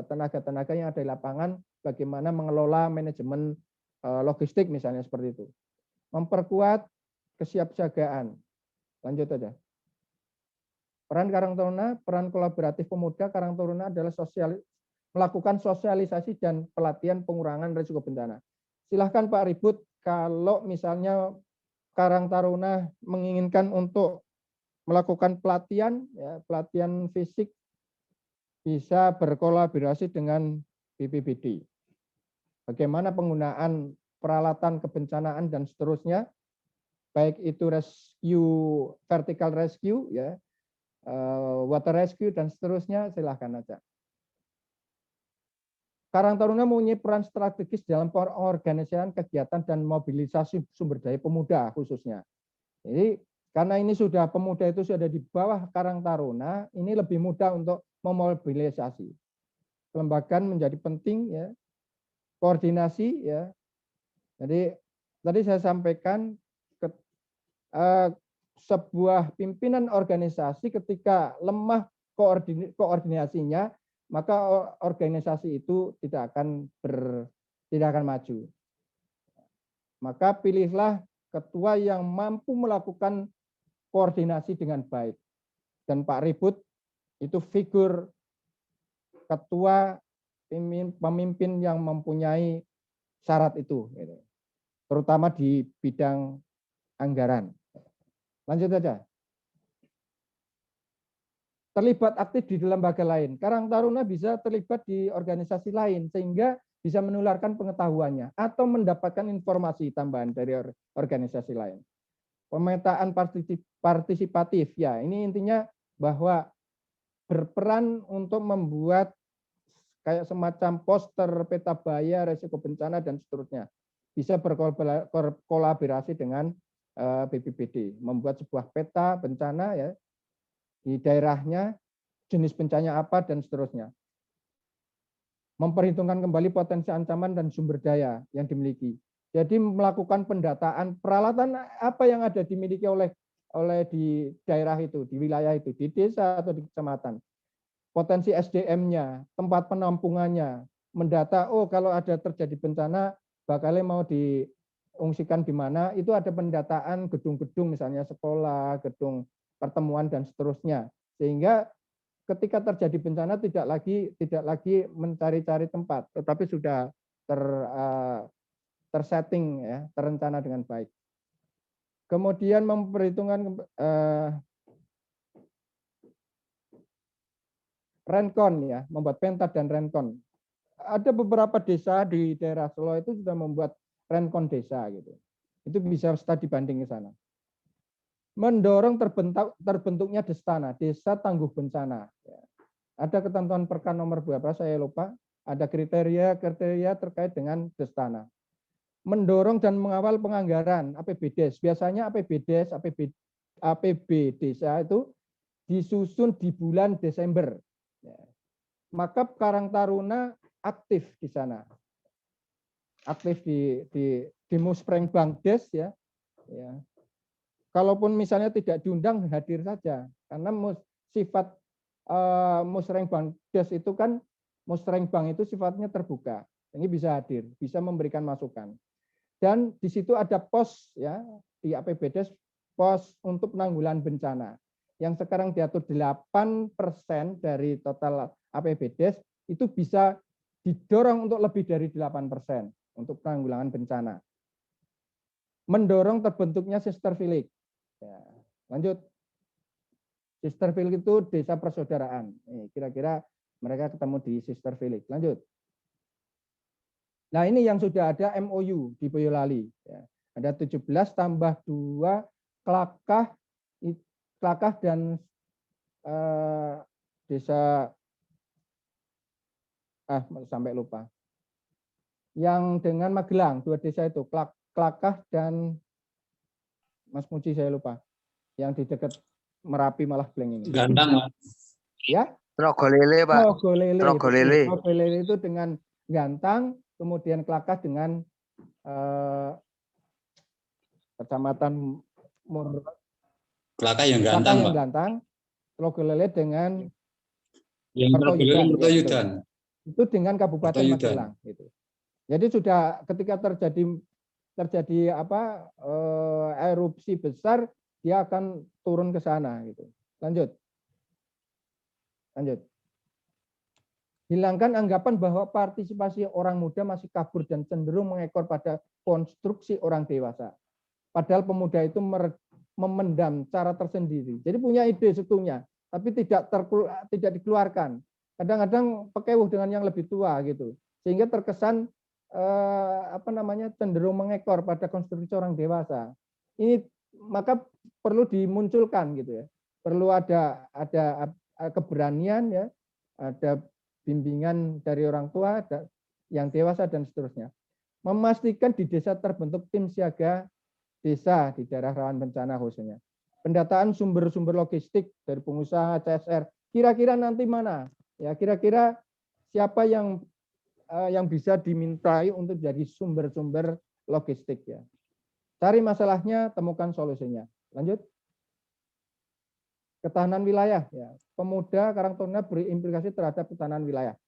tenaga-tenaga yang ada di lapangan bagaimana mengelola manajemen logistik misalnya seperti itu. Memperkuat kesiapsiagaan. Lanjut aja. Peran Karang Taruna, peran kolaboratif pemuda Karang Taruna adalah melakukan sosialisasi dan pelatihan pengurangan risiko bencana. Silahkan Pak Ribut, kalau misalnya Karang Taruna menginginkan untuk melakukan pelatihan, ya, pelatihan fisik, bisa berkolaborasi dengan BPBD. Bagaimana penggunaan peralatan kebencanaan dan seterusnya, baik itu rescue, vertical rescue, ya, water rescue dan seterusnya, silahkan aja. Karang Taruna mempunyai peran strategis dalam pengorganisasian kegiatan dan mobilisasi sumber daya pemuda khususnya. Jadi Karena ini sudah pemuda itu sudah di bawah Karang Taruna, ini lebih mudah untuk memobilisasi. Kelembagaan menjadi penting ya, koordinasi ya. Jadi tadi saya sampaikan sebuah pimpinan organisasi ketika lemah koordinasinya, maka organisasi itu tidak akan maju. Maka pilihlah ketua yang mampu melakukan koordinasi dengan baik. Dan Pak Ribut itu figur ketua pemimpin yang mempunyai syarat itu, terutama di bidang anggaran. Lanjut saja. Terlibat aktif di lembaga lain. Karang Taruna bisa terlibat di organisasi lain sehingga bisa menularkan pengetahuannya atau mendapatkan informasi tambahan dari organisasi lain. Pemetaan partisipatif, ya ini intinya bahwa berperan untuk membuat kayak semacam poster, peta bahaya, resiko bencana, dan seterusnya. Bisa berkolaborasi dengan BPBD, membuat sebuah peta bencana ya di daerahnya, jenis bencananya apa, dan seterusnya. Memperhitungkan kembali potensi ancaman dan sumber daya yang dimiliki. Jadi melakukan pendataan peralatan apa yang ada dimiliki oleh di daerah itu, di wilayah itu, di desa atau di kecamatan. Potensi SDM-nya, tempat penampungannya, mendata, oh kalau ada terjadi bencana, bakalnya mau diungsikan di mana, itu ada pendataan gedung-gedung, misalnya sekolah, gedung pertemuan, dan seterusnya. Sehingga ketika terjadi bencana tidak lagi mencari-cari tempat, tetapi sudah tersetting, ya, terencana dengan baik. Kemudian memperhitungkan Rencon ya, membuat penta dan Rencon. Ada beberapa desa di daerah Solo itu sudah membuat Rencon desa gitu. Itu bisa studi banding ke sana. Mendorong terbentuknya Destana, Desa Tangguh Bencana. Ya. Ada ketentuan Perka nomor berapa saya lupa. Ada kriteria terkait dengan Destana. Mendorong dan mengawal penganggaran APBDes. Biasanya APB desa itu disusun di bulan Desember. Ya. Maka Karang Taruna aktif di sana, aktif di Musrembang Des ya. Ya. Kalaupun misalnya tidak diundang hadir saja, karena sifat Musrembang Des itu kan Musrembang itu sifatnya terbuka, ini bisa hadir, bisa memberikan masukan. Dan di situ ada pos ya di APBDes, pos untuk penanggulangan bencana. Yang sekarang diatur 8% dari total APBDes itu bisa didorong untuk lebih dari 8% untuk penanggulangan bencana. Mendorong terbentuknya Sister Village. Ya, lanjut. Sister Village itu desa persaudaraan. Kira-kira mereka ketemu di Sister Village. Lanjut. Nah ini yang sudah ada MOU di Boyolali. Ya. Ada 17 tambah 2 Klakah dan desa sampai lupa. Yang dengan Magelang, 2 desa itu Klakah dan Mas Muji saya lupa. Yang di dekat Merapi malah blank ini. Gantang, Pak. Ya? Trogolele, Pak. Trogolele. Trogolele itu dengan Gantang, kemudian Klakah dengan Kecamatan Klakah yang Gantang, Pak. Gantang, Trogolele dengan yang Mertoyudan. Itu dengan Kabupaten Magelang gitu. Jadi sudah ketika terjadi erupsi besar, dia akan turun ke sana gitu. Lanjut. Hilangkan anggapan bahwa partisipasi orang muda masih kabur dan cenderung mengekor pada konstruksi orang dewasa. Padahal pemuda itu memendam cara tersendiri. Jadi punya ide sebetulnya, tapi tidak dikeluarkan. Kadang-kadang pekewuh dengan yang lebih tua gitu. Sehingga terkesan cenderung mengekor pada konstruksi orang dewasa. Ini maka perlu dimunculkan gitu ya. Perlu ada keberanian ya, ada bimbingan dari orang tua yang dewasa dan seterusnya. Memastikan di desa terbentuk tim siaga desa di daerah rawan bencana khususnya. pendataan sumber-sumber logistik dari pengusaha CSR. Kira-kira nanti mana? Ya, kira-kira siapa yang bisa dimintai untuk jadi sumber-sumber logistik ya. Cari masalahnya, temukan solusinya. Lanjut. Ketahanan wilayah ya. Pemuda Karang Taruna berimplikasi terhadap ketahanan wilayah.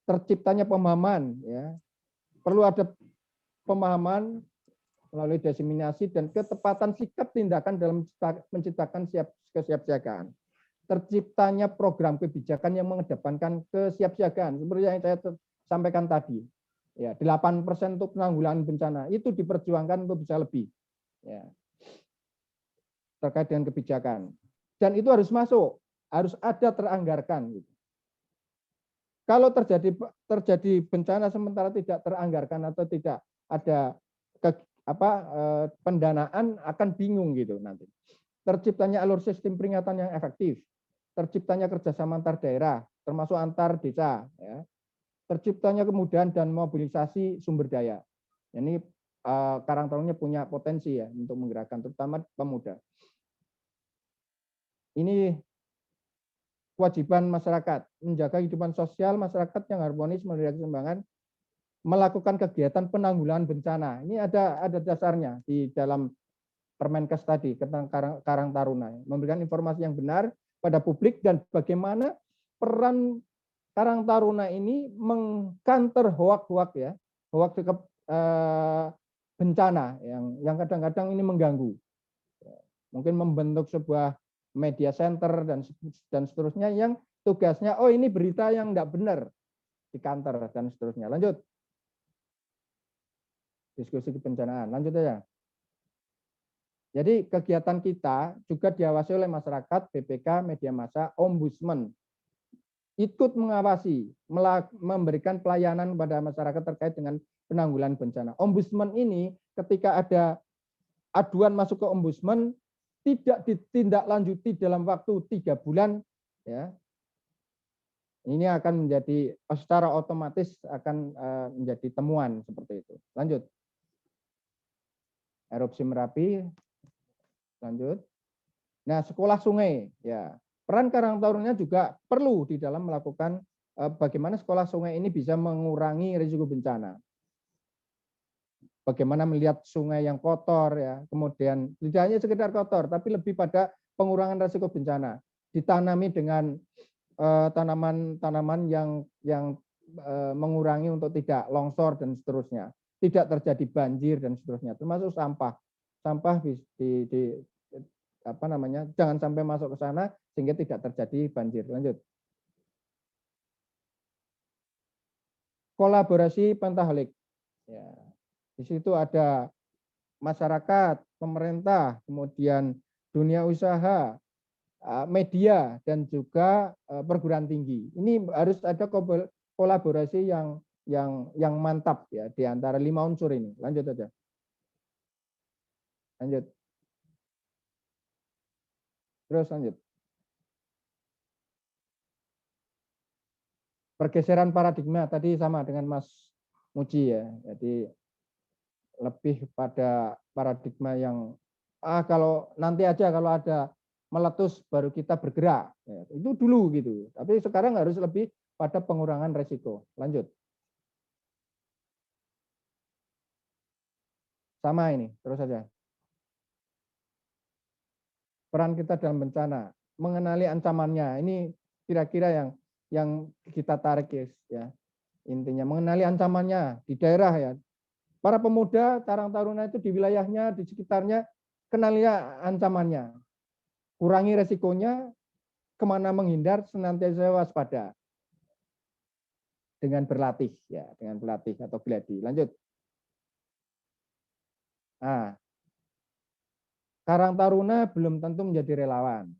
Terciptanya pemahaman ya. Perlu ada pemahaman melalui diseminasi dan ketepatan sikap tindakan dalam menciptakan kesiapsiagaan. Terciptanya program kebijakan yang mengedepankan kesiapsiagaan seperti yang saya sampaikan tadi. Ya, 8% untuk penanggulangan bencana itu diperjuangkan untuk bisa lebih. Ya. Terkait dengan kebijakan. Dan itu harus masuk, harus ada teranggarkan gitu. Kalau terjadi bencana sementara tidak teranggarkan atau tidak ada pendanaan, akan bingung gitu nanti. Terciptanya alur sistem peringatan yang efektif, terciptanya kerjasama antar daerah, termasuk antar desa, ya. Terciptanya kemudahan dan mobilisasi sumber daya. Ini Karang Taruna punya potensi ya untuk menggerakkan, terutama pemuda. Ini kewajiban masyarakat, menjaga kehidupan sosial masyarakat yang harmonis, melindungi keseimbangan, melakukan kegiatan penanggulangan bencana. Ini ada dasarnya di dalam Permenkes tadi tentang Karang Taruna, memberikan informasi yang benar pada publik dan bagaimana peran Karang Taruna ini mengcounter hoak-hoak ya, hoak bencana yang kadang-kadang ini mengganggu. Mungkin membentuk sebuah media center dan seterusnya yang tugasnya ini berita yang tidak benar di kantor dan seterusnya. Lanjut. Diskusi kebencanaan. Lanjut aja. Jadi kegiatan kita juga diawasi oleh masyarakat, BPK, media massa, ombudsman. Ikut mengawasi, memberikan pelayanan kepada masyarakat terkait dengan penanggulangan bencana. Ombudsman ini ketika ada aduan masuk ke ombudsman, tidak ditindaklanjuti dalam waktu 3 bulan, ya, ini akan menjadi secara otomatis akan menjadi temuan seperti itu. Lanjut. Erupsi Merapi. Lanjut. Nah, sekolah sungai, ya, peran Karang Taruna juga perlu di dalam melakukan bagaimana sekolah sungai ini bisa mengurangi risiko bencana. Bagaimana melihat sungai yang kotor ya, kemudian tidak hanya sekedar kotor, tapi lebih pada pengurangan risiko bencana. Ditanami dengan tanaman-tanaman yang mengurangi untuk tidak longsor dan seterusnya, tidak terjadi banjir dan seterusnya, termasuk sampah jangan sampai masuk ke sana sehingga tidak terjadi banjir. Lanjut. Kolaborasi pentaholik. Ya. Di situ ada masyarakat, pemerintah, kemudian dunia usaha, media, dan juga perguruan tinggi. Ini harus ada kolaborasi yang mantap ya di antara 5 unsur ini. Lanjut aja. Lanjut. Terus lanjut. Pergeseran paradigma tadi sama dengan Mas Muji ya. Jadi lebih pada paradigma yang kalau nanti aja kalau ada meletus baru kita bergerak. Ya, itu dulu gitu. Tapi sekarang harus lebih pada pengurangan resiko. Lanjut. Sama ini, terus saja. Peran kita dalam bencana, mengenali ancamannya. Ini kira-kira yang kita tarik ya. Intinya mengenali ancamannya di daerah ya. Para pemuda Karang Taruna itu di wilayahnya, di sekitarnya, kenali ancamannya. Kurangi resikonya, kemana menghindar, senantiasa waspada. Dengan berlatih, ya, dengan berlatih atau gladi. Lanjut. Nah, Karang Taruna belum tentu menjadi relawan.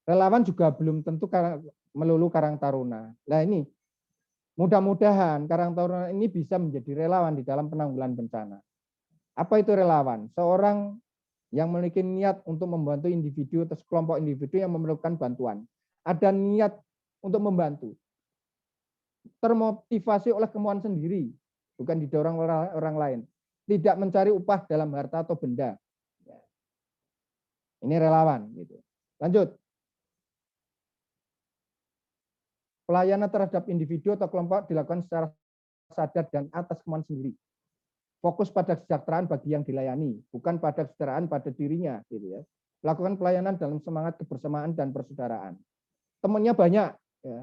Relawan juga belum tentu melulu Karang Taruna. Nah ini, mudah-mudahan Karang Taruna ini bisa menjadi relawan di dalam penanggulangan bencana. Apa itu relawan? Seorang yang memiliki niat untuk membantu individu atau kelompok individu yang memerlukan bantuan. Ada niat untuk membantu. Termotivasi oleh kemauan sendiri, bukan didorong orang lain. Tidak mencari upah dalam harta atau benda. Ini relawan gitu. Lanjut. Pelayanan terhadap individu atau kelompok dilakukan secara sadar dan atas kemauan sendiri. Fokus pada kesejahteraan bagi yang dilayani, bukan pada kesejahteraan pada dirinya, gitu ya. Lakukan pelayanan dalam semangat kebersamaan dan persaudaraan. Temannya banyak. Ya.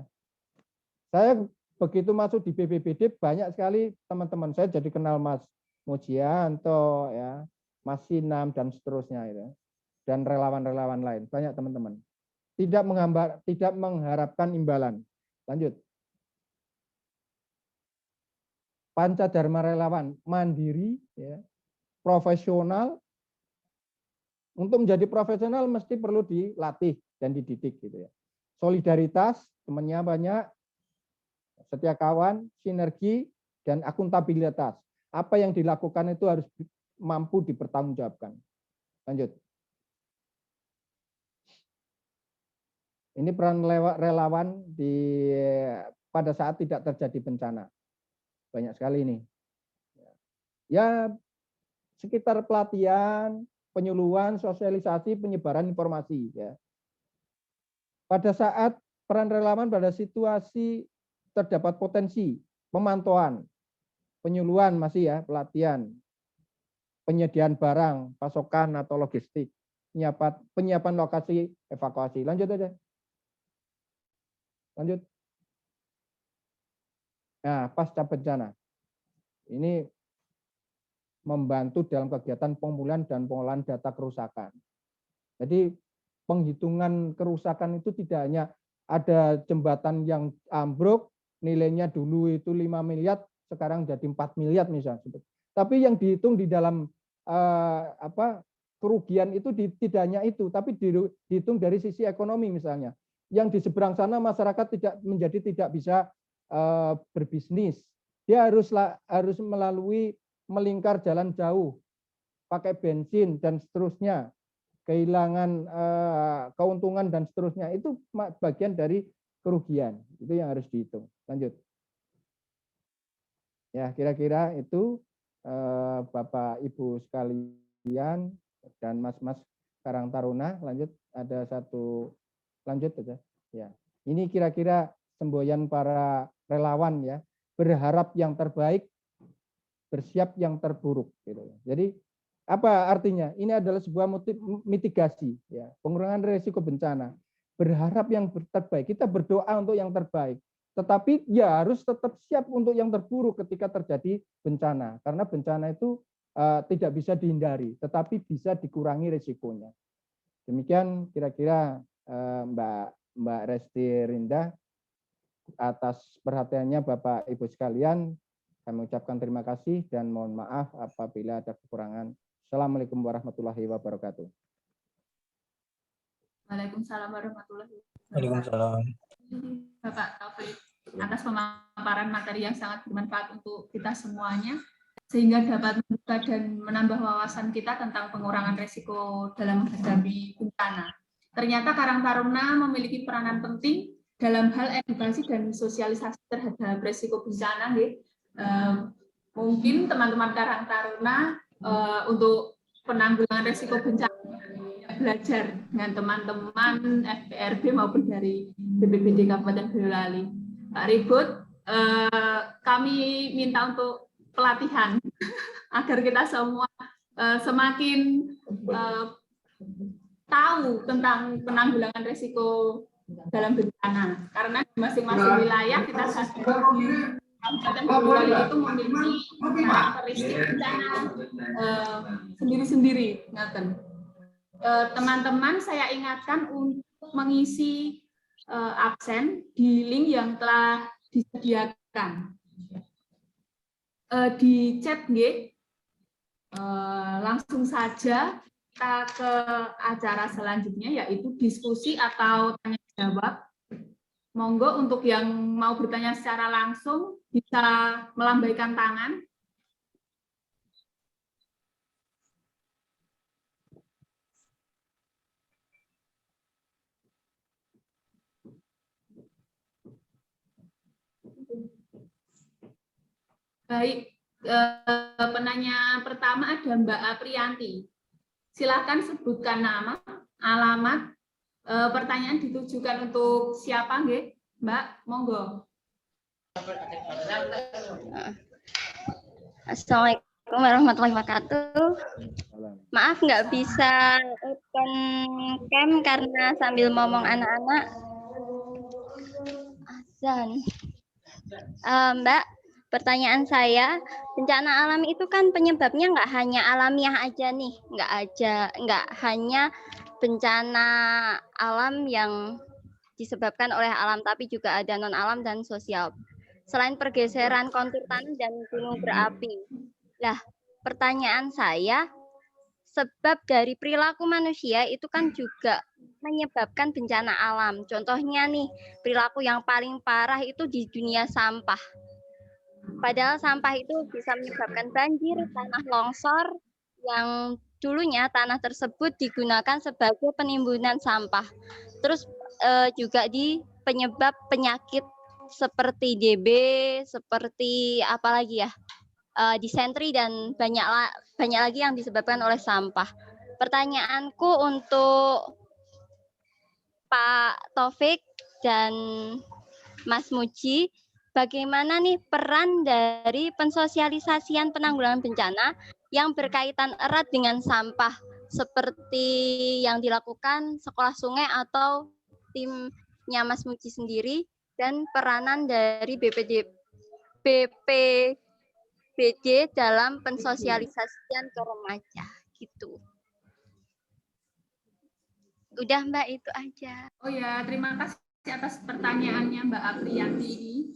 Saya begitu masuk di BPBD banyak sekali teman-teman saya jadi kenal Mas Mujianto, ya, Mas Sinam dan seterusnya, ya. Dan relawan-relawan lain banyak teman-teman. Tidak mengharapkan imbalan. Lanjut. Pancadharma relawan mandiri, ya, profesional. Untuk menjadi profesional mesti perlu dilatih dan dididik gitu ya. Solidaritas, temannya banyak, setia kawan, sinergi, dan akuntabilitas. Apa yang dilakukan itu harus mampu dipertanggungjawabkan. Lanjut. Ini peran relawan pada saat tidak terjadi bencana. Banyak sekali ini. Ya, sekitar pelatihan, penyuluhan, sosialisasi, penyebaran informasi. Ya. Pada saat peran relawan pada situasi terdapat potensi, pemantauan, penyuluhan masih ya, pelatihan, penyediaan barang, pasokan atau logistik, penyiapan lokasi evakuasi. Lanjut aja. Lanjut. Nah, pasca bencana. Ini membantu dalam kegiatan pemulihan dan pengolahan data kerusakan. Jadi penghitungan kerusakan itu tidak hanya ada jembatan yang ambruk, nilainya dulu itu 5 miliar, sekarang jadi 4 miliar misalnya. Tapi yang dihitung di dalam kerugian itu tidak hanya itu, tapi dihitung dari sisi ekonomi misalnya. Yang di seberang sana masyarakat tidak bisa berbisnis. Dia harus melalui melingkar jalan jauh, pakai bensin dan seterusnya, kehilangan keuntungan dan seterusnya. Itu bagian dari kerugian. Itu yang harus dihitung. Lanjut. Ya, kira-kira itu Bapak Ibu sekalian dan Mas-mas Karang Taruna. Lanjut, ada satu. Lanjut aja. Ya, ini kira-kira semboyan para relawan ya, berharap yang terbaik, bersiap yang terburuk. Gitu. Jadi apa artinya? Ini adalah sebuah mitigasi, ya, pengurangan risiko bencana. Berharap yang terbaik. Kita berdoa untuk yang terbaik. Tetapi ya harus tetap siap untuk yang terburuk ketika terjadi bencana. Karena bencana itu tidak bisa dihindari, tetapi bisa dikurangi risikonya. Demikian kira-kira Mbak Resti Rinda, atas perhatiannya Bapak Ibu sekalian, kami ucapkan terima kasih dan mohon maaf apabila ada kekurangan. Assalamualaikum warahmatullahi wabarakatuh. Waalaikumsalam warahmatullahi wabarakatuh. Waalaikumsalam. Bapak Taufik atas pemaparan materi yang sangat bermanfaat untuk kita semuanya, sehingga dapat membuka dan menambah wawasan kita tentang pengurangan risiko dalam menghadapi bencana. Ternyata Karang Taruna memiliki peranan penting dalam hal edukasi dan sosialisasi terhadap risiko bencana. Mungkin teman-teman Karang Taruna untuk penanggulangan risiko bencana belajar dengan teman-teman FPRB maupun dari BPBD Kabupaten Boyolali. Pak Ribut, kami minta untuk pelatihan agar kita semua semakin tahu tentang penanggulangan risiko dalam bencana, karena di masing-masing wilayah kita Kabupaten Boyolali itu memiliki karakteristik bencana sendiri-sendiri. Teman-teman, saya ingatkan untuk mengisi absen di link yang telah disediakan di chat, langsung saja kita ke acara selanjutnya, yaitu diskusi atau tanya jawab. Monggo untuk yang mau bertanya secara langsung bisa melambaikan tangan. Baik, penanya pertama ada Mbak Aprianti. Silakan sebutkan nama, alamat. Pertanyaan ditujukan untuk siapa, nggih? Mbak, monggo. Assalamualaikum warahmatullahi wabarakatuh. Maaf nggak bisa open cam karena sambil ngomong anak-anak. Azan. Mbak, pertanyaan saya, bencana alam itu kan penyebabnya nggak hanya alamiah aja nih, nggak hanya bencana alam yang disebabkan oleh alam, tapi juga ada non alam dan sosial. Selain pergeseran kontur tanah dan gunung berapi. Nah, pertanyaan saya, sebab dari perilaku manusia itu kan juga menyebabkan bencana alam. Contohnya nih, perilaku yang paling parah itu di dunia sampah. Padahal sampah itu bisa menyebabkan banjir, tanah longsor, yang dulunya tanah tersebut digunakan sebagai penimbunan sampah. Terus juga di penyebab penyakit seperti DB, seperti apa lagi ya, disentri dan banyak lagi yang disebabkan oleh sampah. Pertanyaanku untuk Pak Taufik dan Mas Muji, bagaimana nih peran dari pensosialisasian penanggulangan bencana yang berkaitan erat dengan sampah, seperti yang dilakukan sekolah sungai atau timnya Mas Muji sendiri, dan peranan dari BPBD dalam pensosialisasian ke remaja gitu. Udah Mbak, itu aja. Oh ya, terima kasih atas pertanyaannya Mbak Apriyanti ini.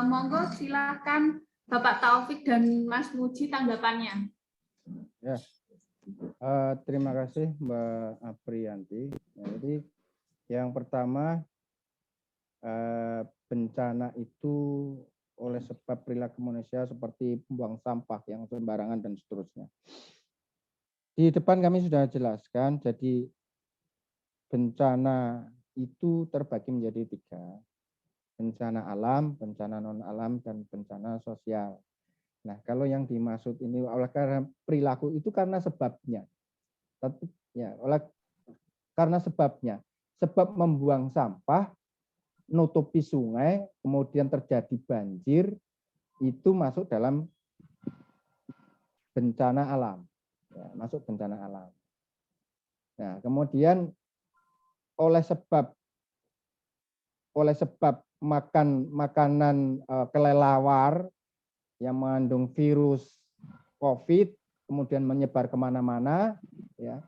Monggo silakan Bapak Taufik dan Mas Muji tanggapannya. Ya, terima kasih Mbak Apriyanti. Jadi yang pertama, bencana itu oleh sebab perilaku manusia seperti membuang sampah yang sembarangan dan seterusnya. Di depan kami sudah jelaskan, jadi bencana itu terbagi menjadi 3. Bencana alam, bencana non-alam, dan bencana sosial. Nah, kalau yang dimaksud ini oleh karena perilaku itu karena sebabnya. Ya, karena sebabnya. Sebab membuang sampah, nutupi sungai, kemudian terjadi banjir, itu masuk dalam bencana alam. Ya, masuk bencana alam. Nah, kemudian oleh sebab makanan kelelawar yang mengandung virus COVID, kemudian menyebar kemana-mana, ya.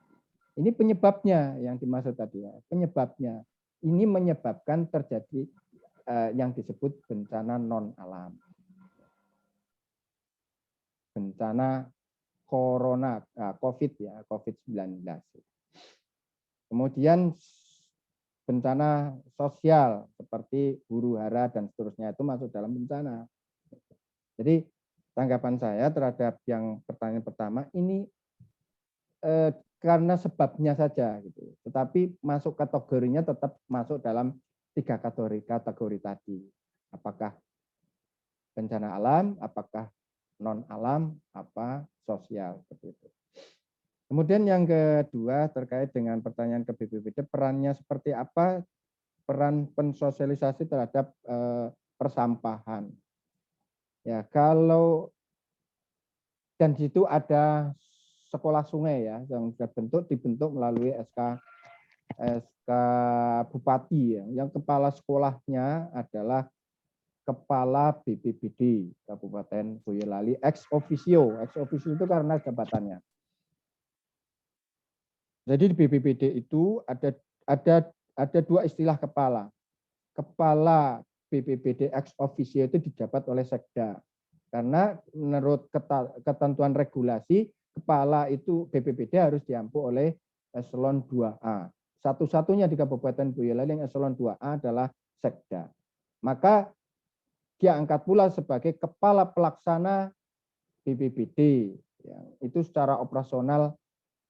Ini penyebabnya yang dimaksud tadi ya. Penyebabnya ini menyebabkan terjadi yang disebut bencana non alam, bencana corona, COVID ya, COVID-19. Kemudian bencana sosial seperti huru-hara dan seterusnya itu masuk dalam bencana. Jadi tanggapan saya terhadap yang pertanyaan pertama ini karena sebabnya saja gitu. Tetapi masuk kategorinya tetap masuk dalam 3 kategori tadi. Apakah bencana alam, apakah non alam, apa sosial seperti itu. Kemudian yang kedua terkait dengan pertanyaan ke BPBD, perannya seperti apa? Peran pensosialisasi terhadap persampahan. Ya, kalau dan di situ ada sekolah sungai ya yang dibentuk melalui SK Bupati ya. Yang kepala sekolahnya adalah Kepala BPBD Kabupaten Boyolali ex officio. Ex officio itu karena jabatannya. Jadi di BPBD itu ada 2 istilah kepala. Kepala BPBD ex officio itu dijabat oleh Sekda. Karena menurut ketentuan regulasi, kepala itu BPBD harus diampu oleh eselon 2A. Satu-satunya di Kabupaten Boyolali yang eselon 2A adalah Sekda. Maka dia angkat pula sebagai kepala pelaksana BPBD. Yang itu secara operasional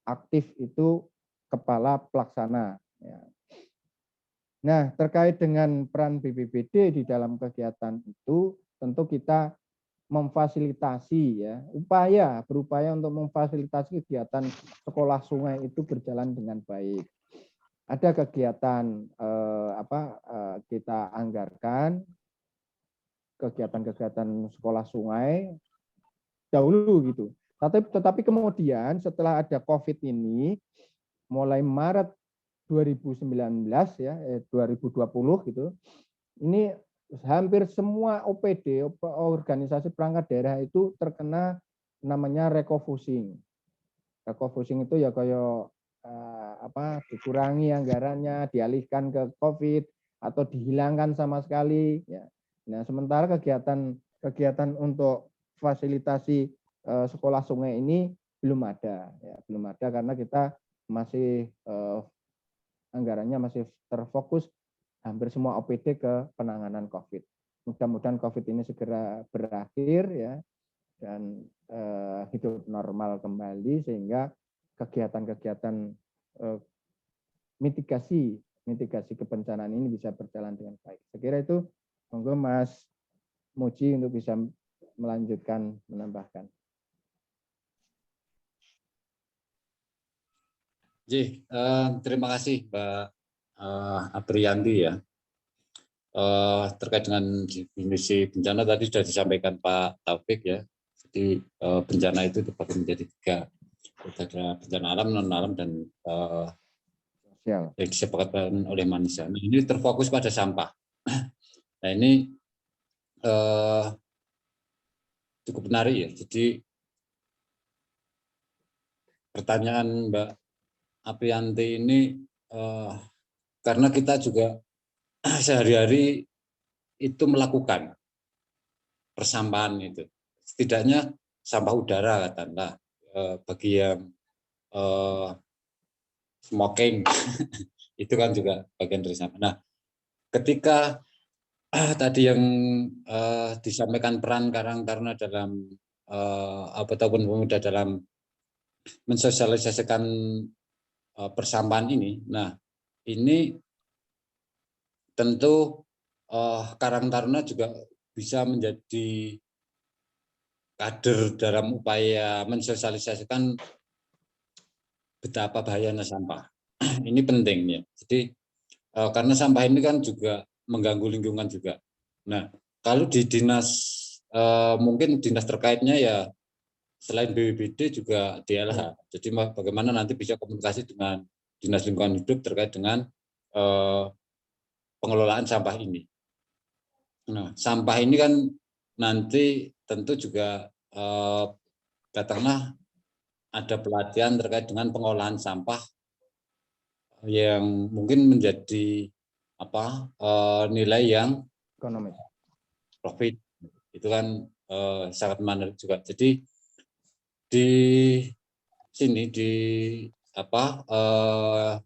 aktif itu kepala pelaksana. Nah, terkait dengan peran BPBD di dalam kegiatan itu, tentu kita memfasilitasi ya, berupaya untuk memfasilitasi kegiatan sekolah sungai itu berjalan dengan baik. ada kegiatan kita anggarkan kegiatan-kegiatan sekolah sungai dahulu gitu. Tetapi kemudian setelah ada COVID ini, mulai Maret 2019 ya, 2020 gitu, ini hampir semua OPD, organisasi perangkat daerah itu terkena namanya recofusing. Recofusing itu ya kayak dikurangi anggarannya, dialihkan ke COVID atau dihilangkan sama sekali. Ya. Nah, sementara kegiatan untuk fasilitasi sekolah sungai ini belum ada, ya, belum ada karena kita masih anggarannya masih terfokus hampir semua OPD ke penanganan COVID. Mudah-mudahan COVID ini segera berakhir ya dan hidup normal kembali sehingga kegiatan-kegiatan mitigasi kebencanaan ini bisa berjalan dengan baik. Saya kira itu, monggo Mas Muji untuk bisa melanjutkan menambahkan. Terima kasih Mbak Apriyanti ya. Terkait dengan definisi bencana tadi sudah disampaikan Pak Taufik ya. Jadi bencana itu terbagi menjadi 3. Ada bencana alam, non alam dan yang disepakatkan oleh manusia. Nah, ini terfokus pada sampah. Nah ini cukup menarik ya. Jadi pertanyaan Mbak Apriyanti ini karena kita juga sehari-hari itu melakukan persampahan itu. Setidaknya sampah udara katakanlah bagi yang smoking itu kan juga bagian dari sampah. Nah, ketika tadi yang disampaikan peran Karang Taruna dalam ataupun pemuda dalam mensosialisasikan persampahan ini. Nah, ini tentu Karang Taruna juga bisa menjadi kader dalam upaya mensosialisasikan betapa bahayanya sampah. Ini penting ya. Jadi karena sampah ini kan juga mengganggu lingkungan juga. Nah, kalau di dinas mungkin dinas terkaitnya ya selain BPBD juga DLH. Jadi bagaimana nanti bisa komunikasi dengan dinas lingkungan hidup terkait dengan pengelolaan sampah ini. Nah, sampah ini kan nanti tentu juga katakanlah ada pelatihan terkait dengan pengolahan sampah yang mungkin menjadi nilai yang ekonomis, profit, itu kan sangat menarik juga. Jadi di sini di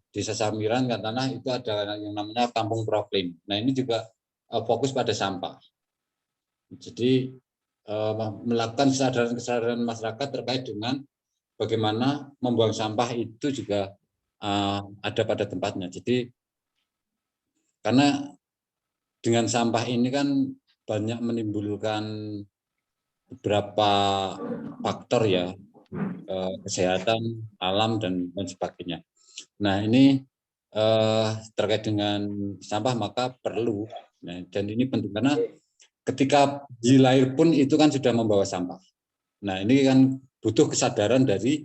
Desa Samiran katakanlah itu ada yang namanya Kampung Proklim. Nah ini juga fokus pada sampah. Jadi melakukan kesadaran masyarakat terkait dengan bagaimana membuang sampah itu juga ada pada tempatnya. Jadi karena dengan sampah ini kan banyak menimbulkan beberapa faktor ya, kesehatan, alam dan sebagainya. Nah ini terkait dengan sampah maka perlu, dan ini penting karena ketika di lahir pun itu kan sudah membawa sampah. Nah ini kan butuh kesadaran dari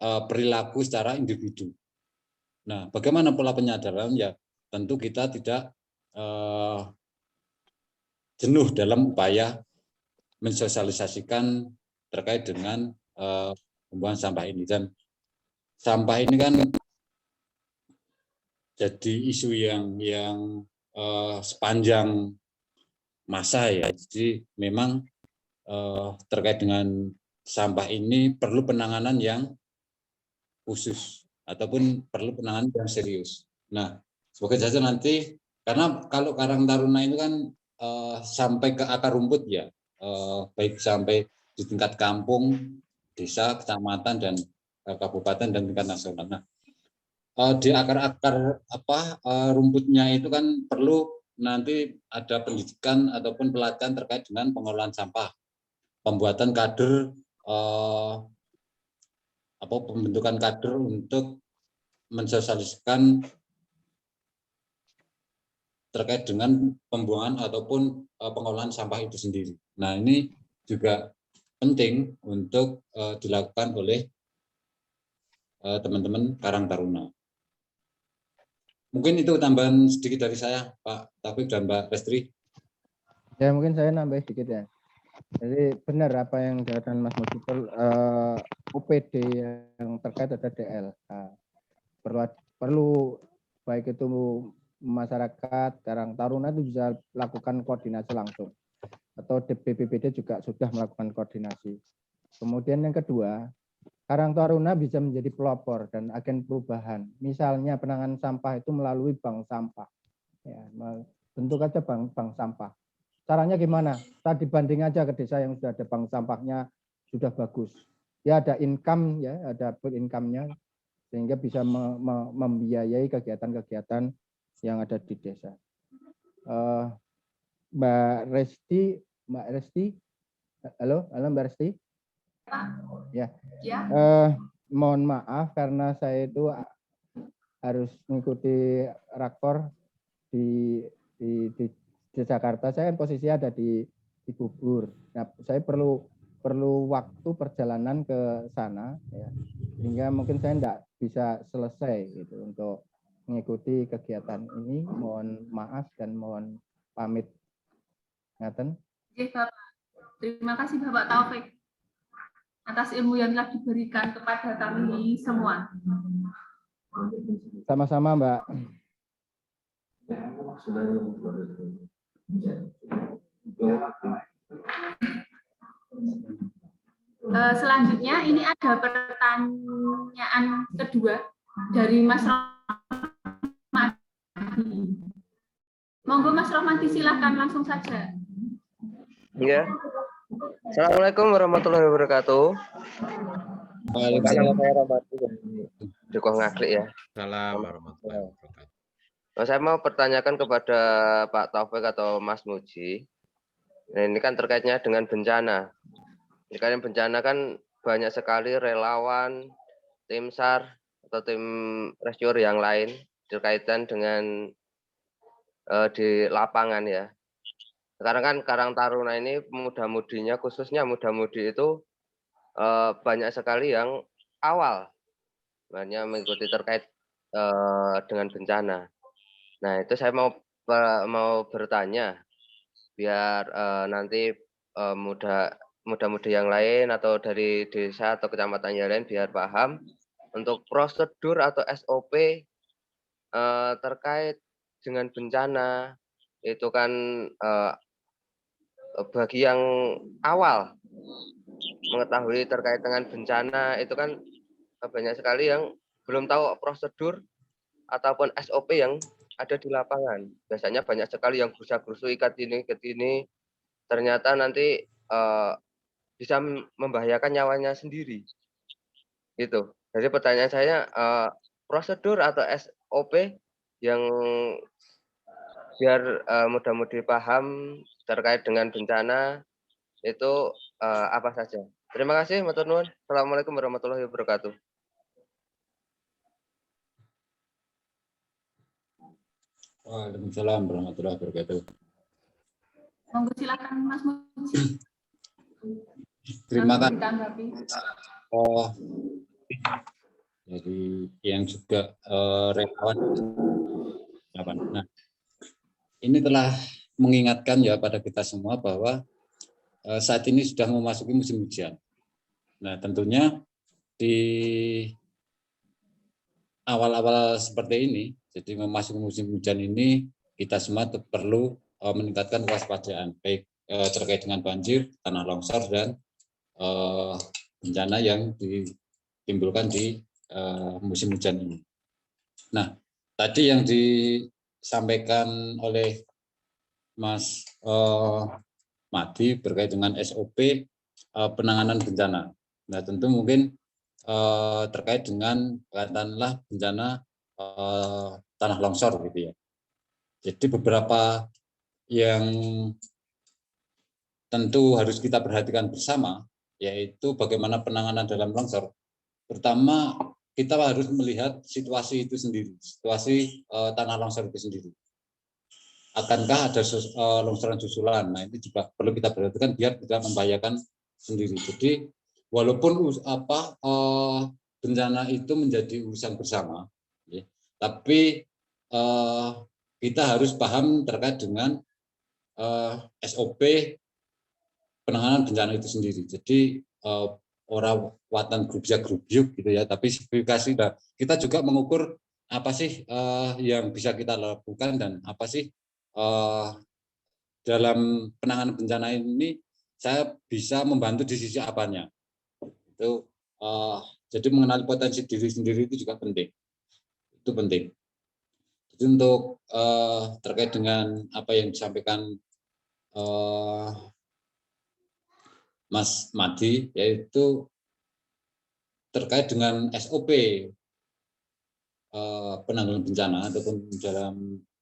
perilaku secara individu. Nah bagaimana pola penyadaran ya tentu kita tidak jenuh dalam upaya mensosialisasikan terkait dengan pembuangan sampah ini. Dan sampah ini kan jadi isu yang sepanjang masa ya. Jadi memang terkait dengan sampah ini perlu penanganan yang khusus ataupun perlu penanganan yang serius. Nah, semoga saja nanti karena kalau Karang Taruna itu kan sampai ke akar rumput ya, baik sampai di tingkat kampung, desa, kecamatan dan kabupaten dan tingkat nasional. Nah, di akar-akar rumputnya itu kan perlu nanti ada pendidikan ataupun pelatihan terkait dengan pengolahan sampah, pembuatan kader, pembentukan kader untuk mensosialisasikan terkait dengan pembuangan ataupun pengolahan sampah itu sendiri. Nah, ini juga penting untuk dilakukan oleh teman-teman Karang Taruna. Mungkin itu tambahan sedikit dari saya, Pak Taufik dan Mbak Restri. Ya, mungkin saya nambah sedikit ya. Jadi benar apa yang dikatakan Mas Mujibur, OPD yang terkait ada DL. Nah, perlu baik itu masyarakat Karang Taruna itu bisa lakukan koordinasi langsung, atau BPBD juga sudah melakukan koordinasi. Kemudian yang kedua, Karang Taruna bisa menjadi pelopor dan agen perubahan. Misalnya penanganan sampah itu melalui bank sampah. Ya, bentuk aja bank sampah. Caranya gimana? Tadi banding aja ke desa yang sudah ada bank sampahnya sudah bagus. Ya ada income ya, ada income-nya sehingga bisa membiayai kegiatan-kegiatan yang ada di desa. Mbak Resti, halo Mbak Resti. Ya. Mohon maaf karena saya itu harus mengikuti rakor di Jakarta. Saya posisi ada di Bubur. Nah, saya perlu waktu perjalanan ke sana, ya, sehingga mungkin saya tidak bisa selesai gitu untuk mengikuti kegiatan ini. Mohon maaf dan mohon pamit. Ngaten. Terima kasih Bapak Taufik atas ilmu yang telah diberikan kepada kami semua. Sama-sama, Mbak. Selanjutnya ini ada pertanyaan kedua dari Mas Rohmadi. Monggo Mas Rohmadi, silakan langsung saja. Ya. Assalamualaikum warahmatullahi wabarakatuh. Waalaikumsalam. Saya Rohmadi di Ngaglik ya. Assalamualaikum warahmatullahi wabarakatuh. Nah, saya mau pertanyakan kepada Pak Taufik atau Mas Muji. Nah, ini kan terkaitnya dengan bencana. Ini bencana kan banyak sekali relawan, tim SAR atau tim rescue yang lain berkaitan dengan di lapangan ya. Sekarang kan Karang Taruna ini muda-mudinya, khususnya muda-mudi itu banyak sekali yang awal banyak mengikuti terkait dengan bencana. Nah, itu saya mau bertanya biar nanti muda-mudi yang lain atau dari desa atau kecamatan yang lain biar paham untuk prosedur atau SOP terkait dengan bencana. Itu kan bagi yang awal mengetahui terkait dengan bencana itu kan banyak sekali yang belum tahu prosedur ataupun SOP yang ada di lapangan. Biasanya banyak sekali yang gerusa-gerusu ikat ini ke ini, ternyata nanti bisa membahayakan nyawanya sendiri. Gitu. Jadi pertanyaan saya, prosedur atau SOP yang biar mudah-mudahan paham terkait dengan bencana itu apa saja. Terima kasih, matur nuwun. Assalamualaikum warahmatullahi wabarakatuh. Waalaikumsalam warahmatullahi wabarakatuh. Monggo silakan Mas Muji. Terima kasih. Jadi yang juga relawan. Nah, ini telah mengingatkan ya pada kita semua bahwa saat ini sudah memasuki musim hujan. Nah, tentunya di awal-awal seperti ini, jadi memasuki musim hujan ini, kita semua perlu meningkatkan kewaspadaan, baik terkait dengan banjir, tanah longsor, dan bencana yang ditimbulkan di musim hujan ini. Nah, tadi yang disampaikan oleh Mas Madi berkait dengan SOP penanganan bencana. Nah, tentu mungkin terkait dengan katakanlah bencana tanah longsor gitu ya. Jadi beberapa yang tentu harus kita perhatikan bersama, yaitu bagaimana penanganan dalam longsor. Pertama, kita harus melihat situasi itu sendiri, situasi tanah longsor itu sendiri. akankah ada longsoran susulan. Nah, ini juga perlu kita perhatikan biar tidak membahayakan sendiri. Jadi walaupun bencana itu menjadi urusan bersama, ya, tapi kita harus paham terkait dengan SOP penanganan bencana itu sendiri. Jadi orang watan grubyuk gitu ya, tapi verifikasi kita juga mengukur apa sih yang bisa kita lakukan dan apa sih dalam penanganan bencana ini saya bisa membantu di sisi apanya. Itu jadi mengenali potensi diri sendiri itu juga penting. Itu penting. Jadi untuk terkait dengan apa yang disampaikan Mas Madi, yaitu terkait dengan SOP penanggulangan bencana ataupun dalam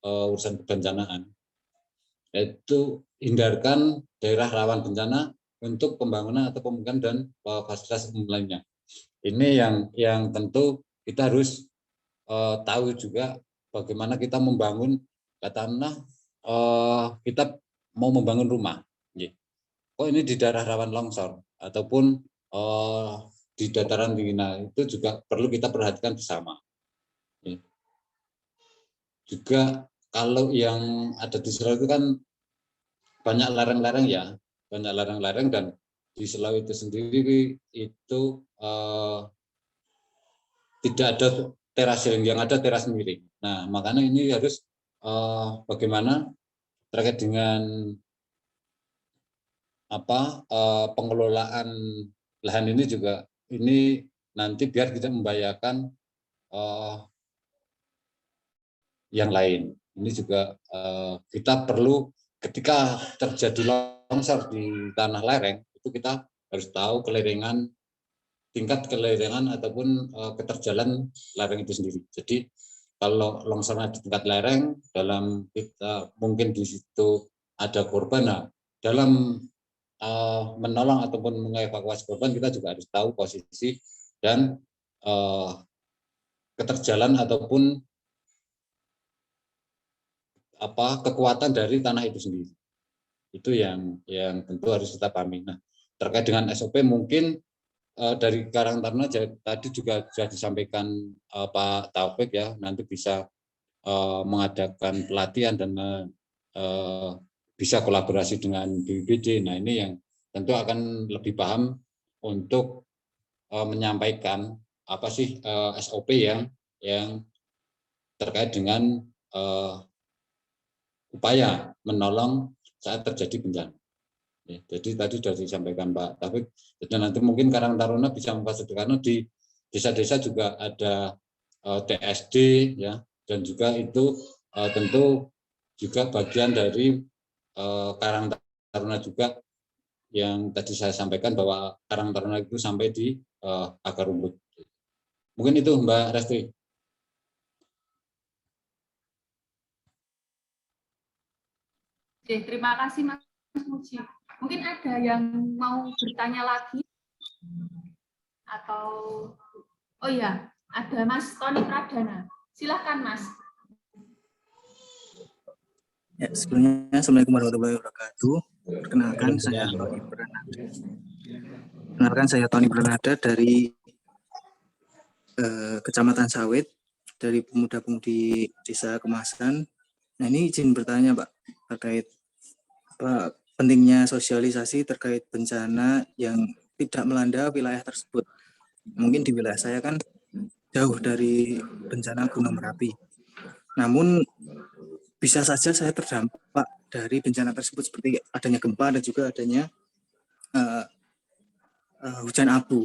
urusan kebencanaan, yaitu hindarkan daerah rawan bencana untuk pembangunan atau pemukiman dan fasilitas umum lainnya. Ini yang tentu kita harus tahu juga bagaimana kita membangun, katakanlah kita mau membangun rumah. Oh, ini di daerah rawan longsor ataupun di dataran tinggi, nah itu juga perlu kita perhatikan bersama. Juga kalau yang ada di Selau itu kan banyak lereng-lereng ya, banyak lereng-lereng, dan di Selau itu sendiri itu tidak ada teras yang ada teras miring. Nah, makanya ini harus bagaimana terkait dengan pengelolaan lahan ini juga ini nanti biar tidak membahayakan yang lain. Ini juga kita perlu ketika terjadi longsor di tanah lereng itu kita harus tahu tingkat kelerengan ataupun keterjalan lereng itu sendiri. Jadi kalau longsornya di tingkat lereng, dalam kita mungkin di situ ada korban, nah dalam menolong ataupun mengevakuasi korban kita juga harus tahu posisi dan keterjalan ataupun kekuatan dari tanah itu sendiri. Itu yang tentu harus kita pahami. Nah, terkait dengan SOP mungkin dari Karang Taruna tadi juga sudah disampaikan Pak Taufik ya, nanti bisa mengadakan pelatihan dan bisa kolaborasi dengan BPBD. Nah, ini yang tentu akan lebih paham untuk menyampaikan apa sih SOP yang terkait dengan upaya menolong saat terjadi bencana. Ya, jadi tadi sudah disampaikan Pak Taufik, dan nanti mungkin Karang Taruna bisa memfasilitasi karena di desa-desa juga ada TSD ya, dan juga itu tentu juga bagian dari Karang Taruna juga yang tadi saya sampaikan bahwa Karang Taruna itu sampai di akar rumput. Mungkin itu Mbak Resti. Oke, terima kasih Mas Muji. Mungkin ada yang mau bertanya lagi? Atau, oh ya, ada Mas Tony Pradana. Silakan Mas. Ya, sebelumnya Assalamualaikum warahmatullahi wabarakatuh. Perkenalkan saya Tony Pranada dari Kecamatan Sawit, dari pemuda-pemudi Desa Kemasan. Nah, ini izin bertanya Pak terkait pentingnya sosialisasi terkait bencana yang tidak melanda wilayah tersebut. Mungkin di wilayah saya kan jauh dari bencana Gunung Merapi. Namun bisa saja saya terdampak dari bencana tersebut seperti adanya gempa dan juga adanya hujan abu.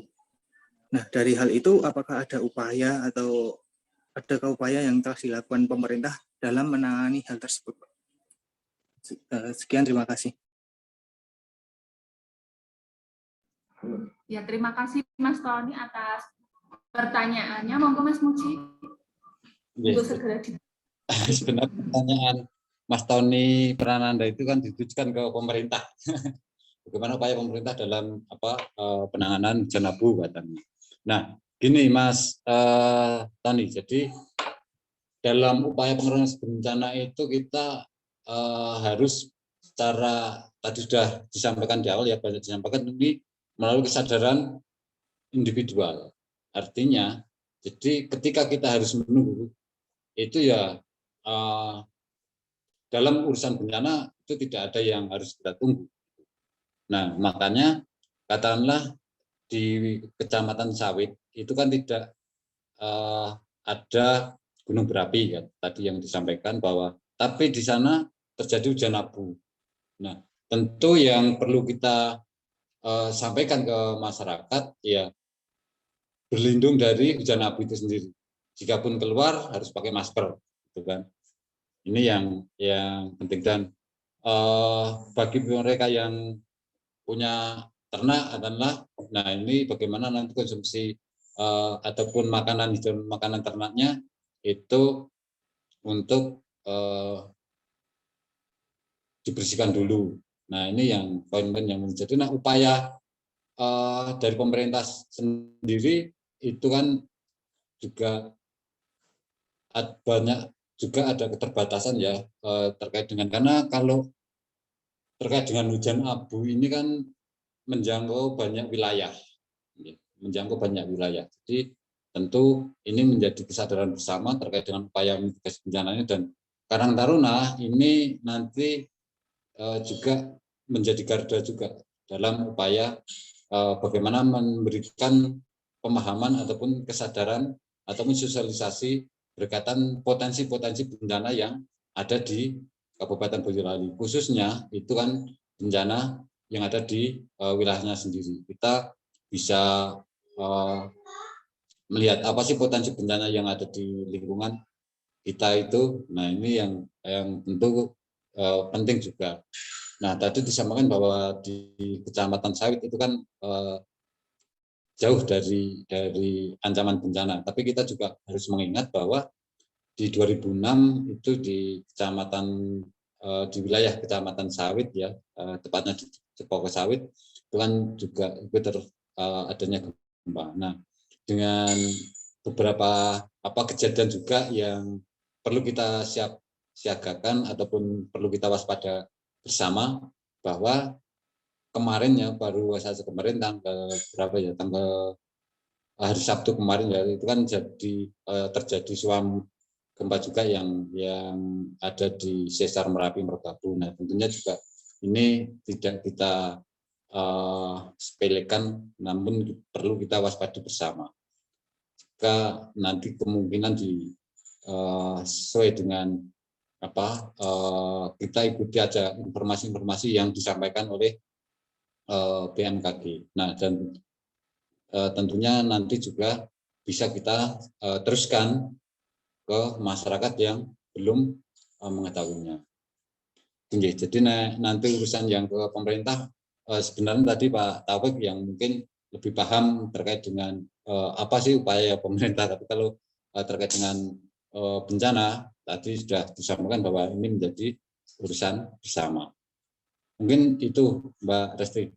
Nah, dari hal itu apakah ada upaya atau adakah upaya yang telah dilakukan pemerintah dalam menangani hal tersebut? Sekian, terima kasih. Ya, terima kasih Mas Tony atas pertanyaannya. Monggo Mas Muji. Untuk segera Sebenarnya pertanyaan Mas Tony Prananda itu kan ditujukan ke pemerintah. Bagaimana upaya pemerintah dalam penanganan bencana abu katanya. Nah, gini Mas Tony, jadi dalam upaya penanganan bencana itu kita harus secara tadi sudah disampaikan di awal ya, banyak disampaikan ini melalui kesadaran individual. Artinya, jadi ketika kita harus menunggu itu ya dalam urusan bencana itu tidak ada yang harus kita tunggu. Nah, makanya katakanlah di Kecamatan Sawit itu kan tidak ada gunung berapi ya, tadi yang disampaikan bahwa tapi di sana terjadi hujan abu. Nah, tentu yang perlu kita sampaikan ke masyarakat ya berlindung dari hujan abu itu sendiri. Jikapun keluar harus pakai masker, gitu kan. Ini yang penting, dan bagi mereka yang punya ternak adalah, nah ini bagaimana nanti konsumsi ataupun makanan hidup, makanan ternaknya itu untuk dibersihkan dulu. Nah ini yang poin-poin yang menjadi. Nah upaya dari pemerintah sendiri itu kan juga banyak juga ada keterbatasan ya terkait dengan, karena kalau terkait dengan hujan abu ini kan menjangkau banyak wilayah, Jadi tentu ini menjadi kesadaran bersama terkait dengan upaya mitigasi bencananya, dan Karang Taruna ini nanti juga menjadi garda juga dalam upaya bagaimana memberikan pemahaman ataupun kesadaran ataupun sosialisasi berkaitan potensi-potensi bencana yang ada di Kabupaten Boyolali, khususnya itu kan bencana yang ada di wilayahnya sendiri. Kita bisa melihat apa sih potensi bencana yang ada di lingkungan kita itu. Nah ini yang tentu penting juga. Nah tadi disampaikan bahwa di Kecamatan Sawit itu kan jauh dari ancaman bencana, tapi kita juga harus mengingat bahwa di 2006 itu di kecamatan di wilayah Kecamatan Sawit ya, tepatnya di Cepoko Sawit itu kan juga ikut adanya gempa. Nah dengan beberapa kejadian juga yang perlu kita siagakan ataupun perlu kita waspada bersama, bahwa kemarin ya, baru saja kemarin tanggal berapa ya, tanggal hari Sabtu kemarin ya, itu kan terjadi suam gempa juga yang ada di Sesar Merapi Merbabu. Nah tentunya juga ini tidak kita sepelekan, namun perlu kita waspada bersama. Jika nanti kemungkinan sesuai dengan kita ikuti aja informasi-informasi yang disampaikan oleh BMKG. Nah dan tentunya nanti juga bisa kita teruskan ke masyarakat yang belum mengetahuinya. Jadi nanti urusan yang ke pemerintah, sebenarnya tadi Pak Taufik yang mungkin lebih paham terkait dengan apa sih upaya pemerintah, tapi kalau terkait dengan bencana tadi sudah disampaikan bahwa ini menjadi urusan bersama. Mungkin itu Mbak Resti.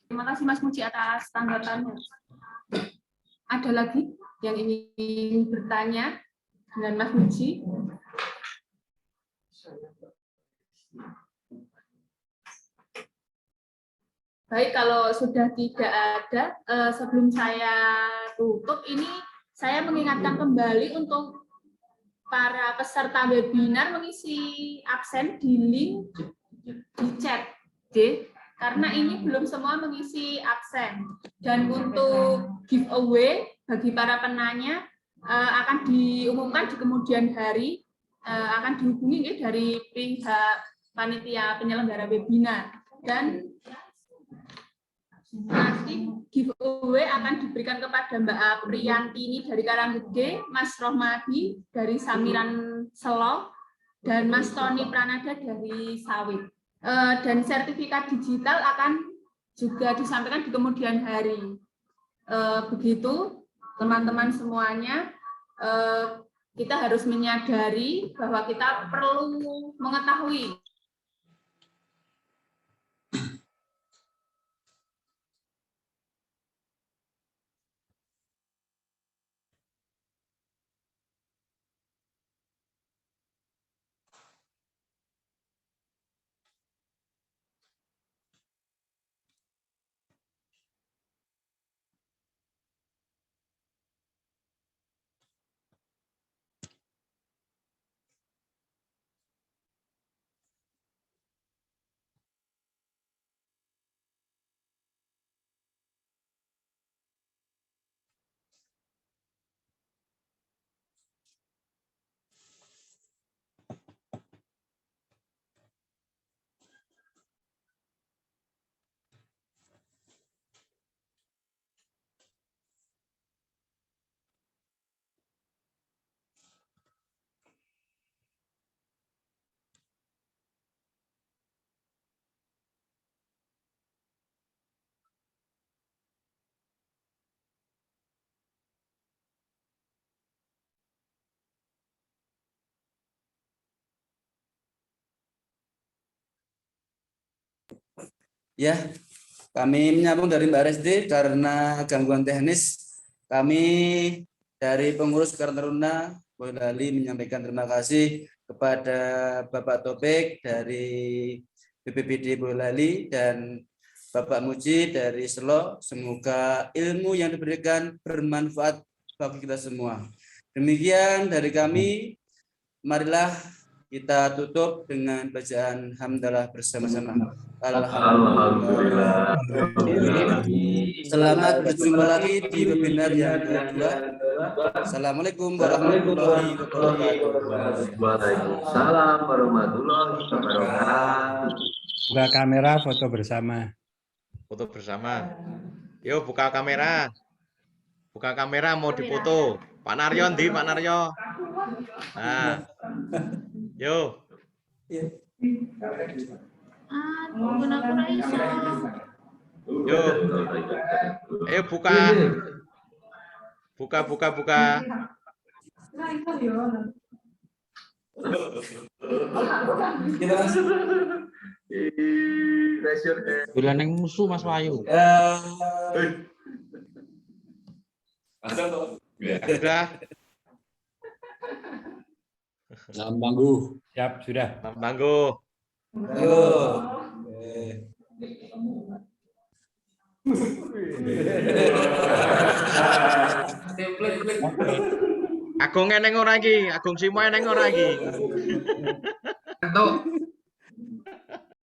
Terima kasih Mas Muji atas tanggapannya. Ada lagi yang ingin bertanya dengan Mas Muji? Baik, kalau sudah tidak ada, sebelum saya tutup ini, saya mengingatkan kembali untuk para peserta webinar mengisi absen di link di chat D, karena ini belum semua mengisi absen. Dan untuk giveaway bagi para penanya akan diumumkan di kemudian hari, akan dihubungi dari pihak panitia penyelenggara webinar, dan nanti giveaway akan diberikan kepada Mbak Apriyanti ini dari Karanggede, Mas Rohmadi dari Samiran Selo, dan Mas Tony Pranada dari Sawit. Dan sertifikat digital akan juga disampaikan di kemudian hari. Begitu teman-teman semuanya, kita harus menyadari bahwa kita perlu mengetahui Ya, kami menyambung dari Mbak Resti karena gangguan teknis. Kami dari pengurus Karang Taruna Boyolali menyampaikan terima kasih kepada Bapak Topik dari BPBD Boyolali dan Bapak Muji dari Selo. Semoga ilmu yang diberikan bermanfaat bagi kita semua. Demikian dari kami. Marilah kita tutup dengan bacaan hamdalah bersama-sama. Alhamdulillah. Selamat berjumpa lagi di webinar yang kedua. Assalamualaikum warahmatullahi wabarakatuh. Waalaikumsalam warahmatullahi wabarakatuh. Buka kamera, foto bersama. Foto bersama. Yuk buka kamera. Buka kamera mau dipoto. Pak Naryo ndi, Pak Naryo? Nah. Yo. Yo. Ayo buka. Buka. Bulan yang musuh Mas Wahyu. Sudah. Salam tangguh. Siap, sudah. Salam tangguh. Agung eneng ora iki, Agung Simo eneng ora iki. Entuk.